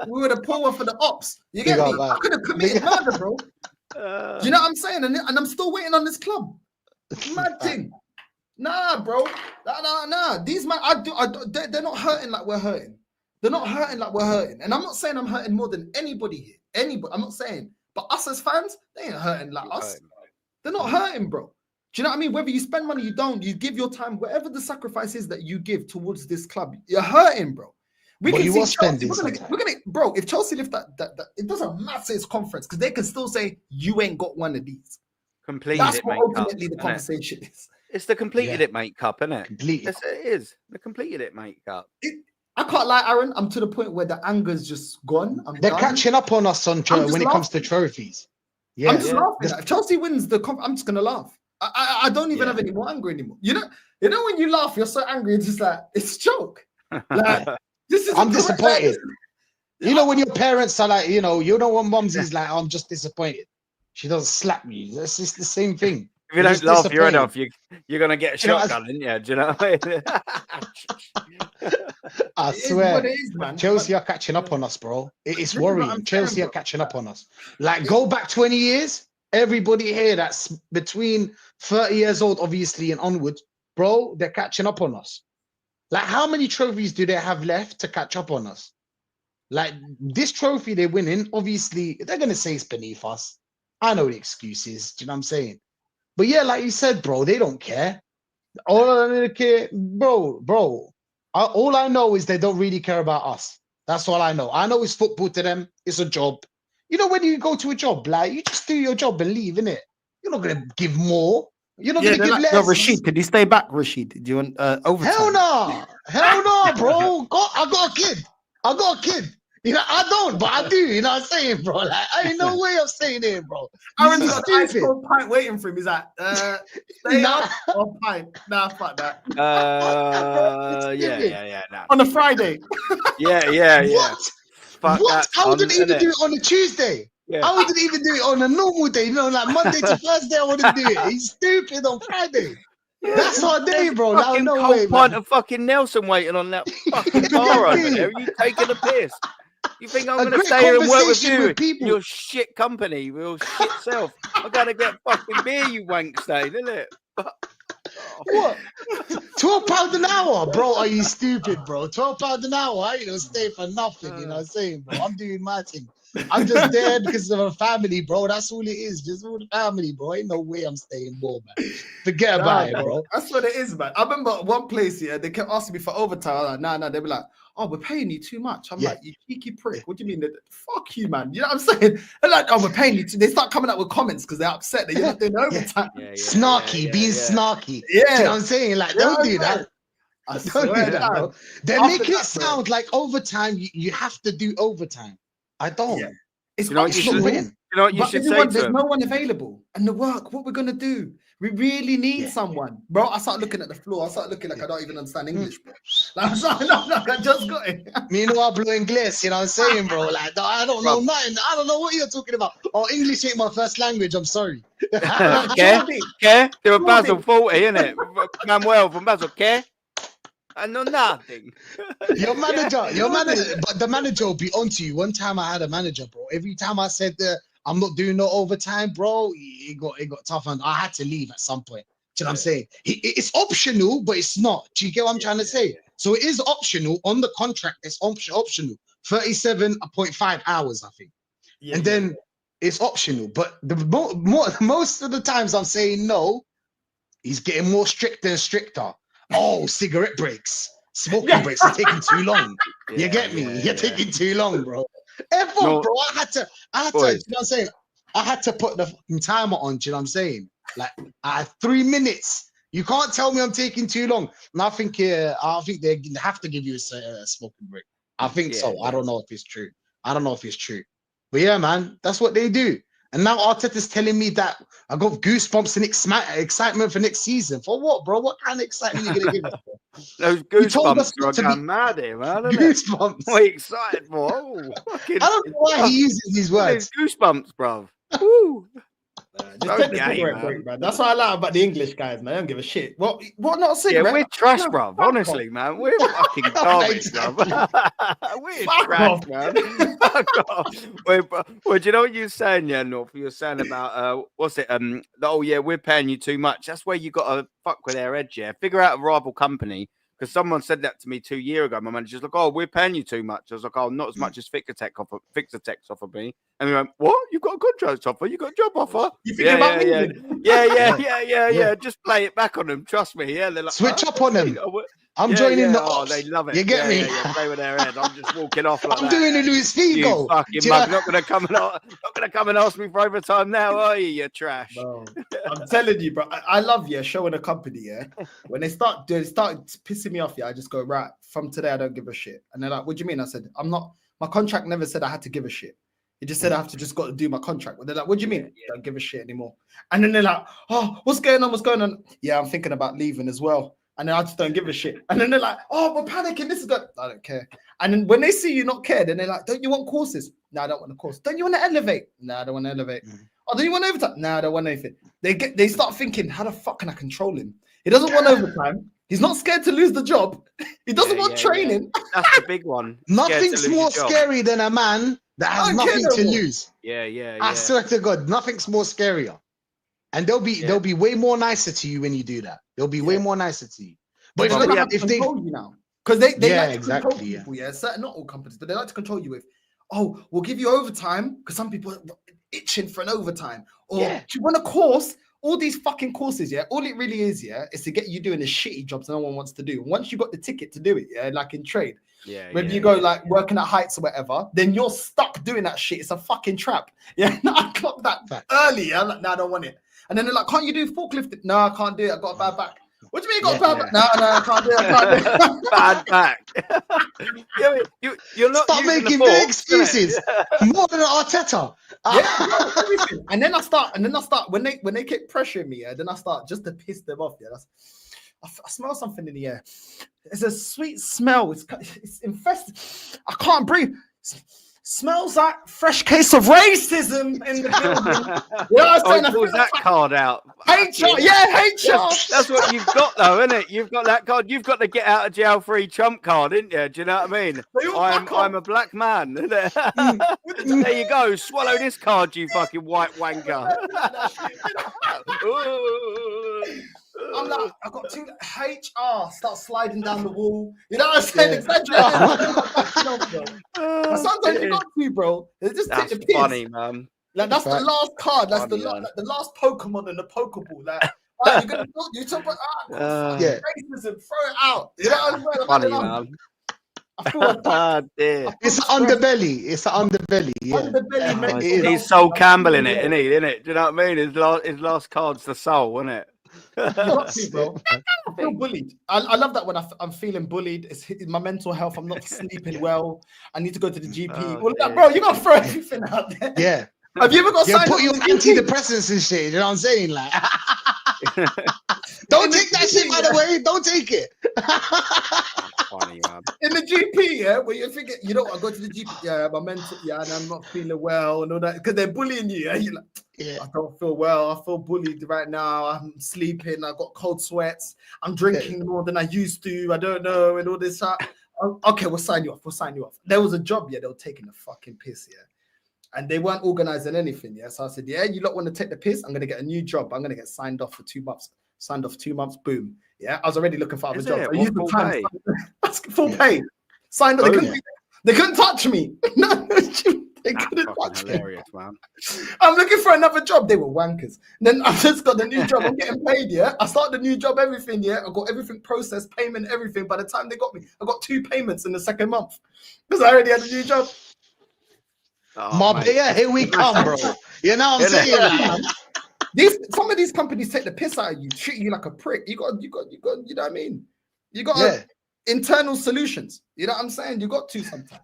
we would have pulled one for the ops. You get me? I could have committed murder, bro. Do you know what I'm saying? And I'm still waiting on this club. Mad thing. Nah, bro. Nah. These man, they're not hurting like we're hurting. They're not hurting like we're hurting. And I'm not saying I'm hurting more than anybody here. Anybody. I'm not saying. But us as fans, they ain't hurting like us. They're not hurting, bro. Do you know what I mean? Whether you spend money, you don't, you give your time, whatever the sacrifice is that you give towards this club, you're hurting, bro. We're gonna, bro. If Chelsea lift that, it doesn't matter its conference, because they can still say you ain't got one of these. Completed. That's what ultimately the conversation is. It's the completed it, mate, cup, isn't it? Completely. Yes, it is. The completed it, mate, cup. I can't lie, Aaron. I'm to the point where the anger's just gone. They're catching up on us when it comes to trophies. Yeah, I'm just laughing. If Chelsea wins the I'm just gonna laugh. I don't even have any more anger anymore. You know when you laugh, you're so angry. It's just like it's a joke. Like I'm disappointed. You know when your parents are like, you know what Mumsy's like. I'm just disappointed. She doesn't slap me. That's just the same thing. If you don't laugh your head off, you're gonna get a shotgun, aren't you? Do you know what I mean? I swear, Chelsea are catching up on us, bro. It's worrying. Chelsea are catching up on us. Like, go back 20 years. Everybody here that's between 30 years old, obviously, and onwards, bro, they're catching up on us. Like, how many trophies do they have left to catch up on us? Like, this trophy they're winning, obviously, they're going to say it's beneath us. I know the excuses. Do you know what I'm saying? But yeah, like you said, bro, they don't care. All I care, bro. All I know is they don't really care about us. That's all I know. I know it's football to them. It's a job. You know, when you go to a job, like, you just do your job and leave, innit? You're not going to give more. You're not going to give less. No, Rashid, could you stay back, Rashid? Do you want overtime? Hell no, bro. I got a kid. You know, I don't, but I do. You know what I'm saying, bro? Like, I ain't no way of saying it, bro. Aaron's got an ice cold pint waiting for him. He's like, stay up or pint? Nah, fuck that. Yeah. Nah. On a Friday. Yeah. What? I wouldn't even do it on a Tuesday. Yeah. I wouldn't even do it on a normal day. You know, like Monday to Thursday, I wouldn't do it. He's stupid on Friday. That's our day, bro. Now, Fucking no cold way, pint man. of fucking Nelson waiting on that fucking bar over Exactly. there. Are you taking a piss? You think I'm A going to great stay here and work with conversation you with people. in your shit company, with your shit self? I got to get fucking beer, you wank stain, isn't it? What? £12 an hour, bro? Are you stupid, bro? £12 an hour? I ain't gonna stay for nothing. You know what I'm saying, bro? I'm doing my thing. I'm just there because of a family, bro. That's all it is. Just all the family, bro. Ain't no way I'm staying more, man. Forget about it, bro. That's what it is, man. I remember one place here, they kept asking me for overtime. I'm like, nah. They be like, oh, we're paying you too much. I'm Yeah. like, you cheeky prick. What do you mean? Fuck you, man. You know what I'm saying? They're like, oh, we're paying you. They start coming up with comments because they're upset that you're not doing overtime. Snarky, being snarky. Yeah. Do you know what I'm saying? Like, don't do that. I Don't swear do that, down. bro. They After make it that, bro. sound like overtime. You have to do overtime. I don't. Yeah. It's You know what you It's not should, written. you know what you but should say everyone, to there's him? no one available. And the work, what we're gonna do? We really need Yeah. someone, bro. I started looking at the floor. I started looking like I don't even understand English, bro. Like, I'm sorry, no, I just got it. Me no hablo inglés, you know what I'm saying, bro? Like, I don't know nothing. I don't know what you're talking about. Oh, English ain't my first language. I'm sorry. Care? They were Basel 40, innit? Manuel from Basel, care? I know nothing. Your manager, but the manager will be onto you. One time I had a manager, bro. Every time I said I'm not doing no overtime, bro, it got tough, and I had to leave at some point. Do you know what I'm saying? It's optional, but it's not. Do you get what I'm trying to say? So it is optional on the contract. It's optional. 37.5 hours, I think. And then it's optional. But most of the times I'm saying no, he's getting more stricter and stricter. Oh, cigarette breaks, smoking breaks are taking too long. You get me? You're taking too long, bro. Bro, I had to, you know what I'm saying? I had to put the fucking timer on, do you know what I'm saying? Like, I had 3 minutes. You can't tell me I'm taking too long. And I think they have to give you a smoking break. I think so. I don't know if it's true. But yeah, man, that's what they do. And now Arteta's telling me that I got goosebumps and excitement for next season. For what, bro? What kind of excitement are you going to give us, bro? Those goosebumps are going mad here, man. Goosebumps. What are you excited for? Oh, I don't know why he uses these words. Goosebumps, bro. Woo. Just take the cigarette break, man. That's what I like about the English guys, man. I don't give a shit. What not a cigarette? Yeah, we're trash, bruv. Honestly, man. We're fucking garbage, bruv. We're trash, man. Fuck off. Well, do you know what you're saying, yeah, North? You're saying about what's it? We're paying you too much. That's where you gotta fuck with their edge, yeah. Figure out a rival company. Because someone said that to me 2 years ago. My manager's like, oh, we're paying you too much. I was like, oh, not as much as Fixatex offered me. And we went, what? You've got a contract offer? You got a job offer? You thinking about me? Yeah. Just play it back on them. Trust me. Yeah, they're like, switch up on them. I'm joining the ops. They love it. You get me? Play with their head. I'm just walking off like I'm doing a Luis Figo. You fucking mug. Not gonna come and ask me for overtime now, are you? You trash. Bro, I'm telling you, bro. I love showing a company. Yeah, when they start pissing me off. Yeah, I just go right from today. I don't give a shit. And they're like, "What do you mean?" I said, "I'm not. My contract never said I had to give a shit. It just said I have to just got to do my contract." But they're like, "What do you mean?" Don't give a shit anymore. And then they're like, "Oh, what's going on? Yeah, I'm thinking about leaving as well." And then I just don't give a shit. And then they're like, "Oh, we're panicking. This is good." I don't care. And then when they see you not care, then they're like, "Don't you want courses?" No, I don't want a course. Don't you want to elevate? No, I don't want to elevate. Oh, don't you want overtime? No, I don't want anything. They start thinking, how the fuck can I control him? He doesn't want overtime. He's not scared to lose the job. He doesn't want training. Yeah. That's the big one. Nothing's more scary than a man that has nothing to lose. Yeah. I swear to God, nothing's more scarier. And they'll be way more nicer to you when you do that. They'll be way more nicer to you. But if they control you now, because they like to control exactly, people, certain, not all companies, but they like to control you with, oh, we'll give you overtime because some people are itching for an overtime, or do you want a course? All these fucking courses, all it really is, is to get you doing the shitty jobs no one wants to do. Once you got the ticket to do it, like in trade, whether you go like working at heights or whatever, then you're stuck doing that shit. It's a fucking trap. I clocked that early. I'm like, no, I don't want it. And then they're like, can't you do forklift? No, I can't do it. I got a bad back. What do you mean you got a bad back? No, I can't do it. Bad back. You're not stop making big excuses. More than Arteta. Everything. And then I start when they keep pressuring me, then I start just to piss them off. I smell something in the air. It's a sweet smell. It's infested. I can't breathe. Smells like fresh case of racism in the building. You know what I'm saying? Oh, he pulls that card out. HR, yeah, HR. That's what you've got, though, isn't it? You've got that card. You've got the get out of jail free Trump card, isn't you? Do you know what I mean? They all back I'm a black man. There you go. Swallow this card, you fucking white wanker. I'm like, I got two HR start sliding down the wall. You know what I'm saying? Exaggerating. But sometimes you got to, bro. They just take That's the piss. funny, man. Like that's the last card. That's Funny, the last Pokemon in the Pokeball. Like, you're gonna you talk about Yeah. racism, throw it out. You know what I'm saying? Funny, man. I feel attacked. Dear. It's an underbelly. It's an underbelly. Yeah. Underbelly, man. He's Sol Campbell in it, isn't he? Isn't it? Do you know what I mean? His last card's the soul, isn't it? You got to, bro. I feel bullied. I love that when I'm feeling bullied. It's my mental health. I'm not sleeping well. I need to go to the GP. Well, like, bro, you gotta throw everything out there. Yeah. Have you ever got signed Put up your to the GP? antidepressants and shit. You know what I'm saying? Like, don't take that shit, by the way. Don't take it. Funny, man. In the GP, yeah, where you're thinking, you know, I go to the GP, yeah, my mental, yeah, and I'm not feeling well and all that, because they're bullying you. Yeah, you're like, Yeah. I don't feel well. I feel bullied right now. I'm sleeping. I got cold sweats. I'm drinking more than I used to. I don't know, and all this. Okay, we'll sign you off. We'll sign you off. There was a job, yeah, they were taking the fucking piss, yeah. And they weren't organizing anything, yeah. So I said, yeah, you lot want to take the piss? I'm gonna get a new job. I'm gonna get signed off for 2 months. Signed off 2 months, boom. Yeah, I was already looking for other jobs. I used the time. That's full pay. Signed off. They couldn't touch me. No, they couldn't touch me. Hilarious, man. I'm looking for another job. They were wankers. Then I've just got the new job. I'm getting paid, yeah. I started the new job, everything, yeah. I got everything processed, payment, everything. By the time they got me, I got 2 payments in the second month because I already had a new job. Marbella, here we come, bro. You know what I'm saying? Some of these companies take the piss out of you, treat you like a prick. You know what I mean? You got internal solutions. You know what I'm saying? You got to sometimes.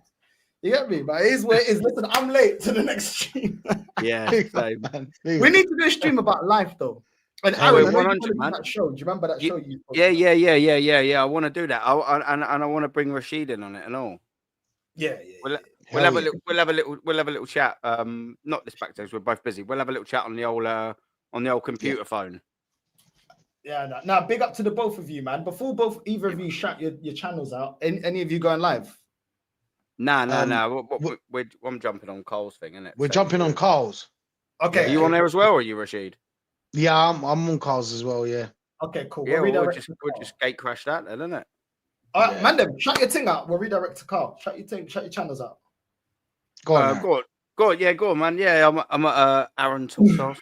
You get me? But it is where it is. Listen, I'm late to the next stream. Yeah, Man. We need to do a stream about life, though. And Aaron, 100, man. That show. Do you remember that show? Yeah. I want to do that. And I want to bring Rashid in on it and all. Yeah. We'll have a little chat. Not this backstage. We're both busy. We'll have a little chat on the old computer phone. Yeah. Now, big up to the both of you, man. Before either of you shout your channels out, any of you going live? Nah. I'm jumping on Cole's thing, isn't it? We're jumping on Carl's. Okay. Are you on there as well, or are you, Rashid? Yeah, I'm on Carl's as well. Yeah. Okay, cool. Yeah, we'll just gate crash that, then, isn't it? All right, man. Then shut your thing out. We'll redirect to Carl. Shut your channels out. Go on. Go on, man. Yeah, I'm at Aaron Talks.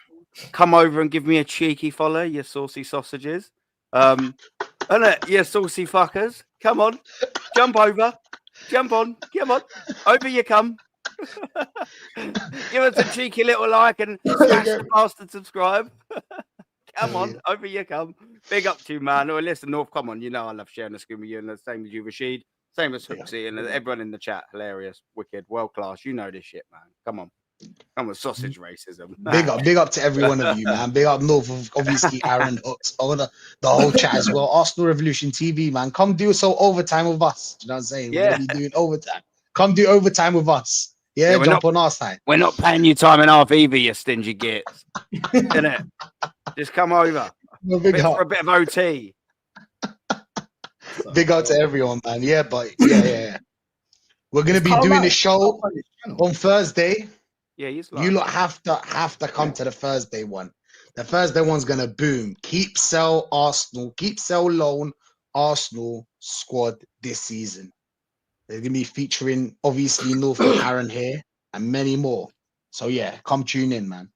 Come over and give me a cheeky follow, you saucy sausages. Isn't it, you saucy fuckers? Come on, jump over, jump on, come on, over you come. Give us a cheeky little like and smash the bastard subscribe. Come on, over you come. Big up to you, man. Oh, listen, North, come on. You know I love sharing the screen with you, and the same as you, Rashid. Same as Hooksy and everyone in the chat. Hilarious, wicked, world class. You know this shit, man. Come on. Come on, sausage racism. Big up to every one of you, man. Big up North, obviously Aaron, Hooks, all the whole chat as well. Arsenal Revolution TV, man. Come do some overtime with us. Do you know what I'm saying? We're gonna be doing overtime. Come do overtime with us. Yeah, jump on our side. We're not paying you time and a half either, you stingy gits. Innit? Just come over. For a bit of OT. Big up to everyone, man. Yeah, but yeah. We're gonna be doing a show on Thursday. Yeah, you lot have to come to the Thursday one. The Thursday one's gonna boom. Keep, sell, loan Arsenal squad this season. They're gonna be featuring obviously North and Aaron here and many more. So yeah, come tune in, man.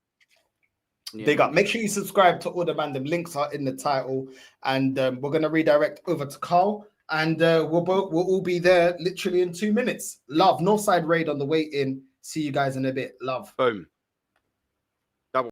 Yeah. Big up. Make sure you subscribe to all the random links are in the title, and we're gonna redirect over to Carl, and we'll all be there literally in 2 minutes. Love. Northside raid on the way in. See you guys in a bit. Love. Boom.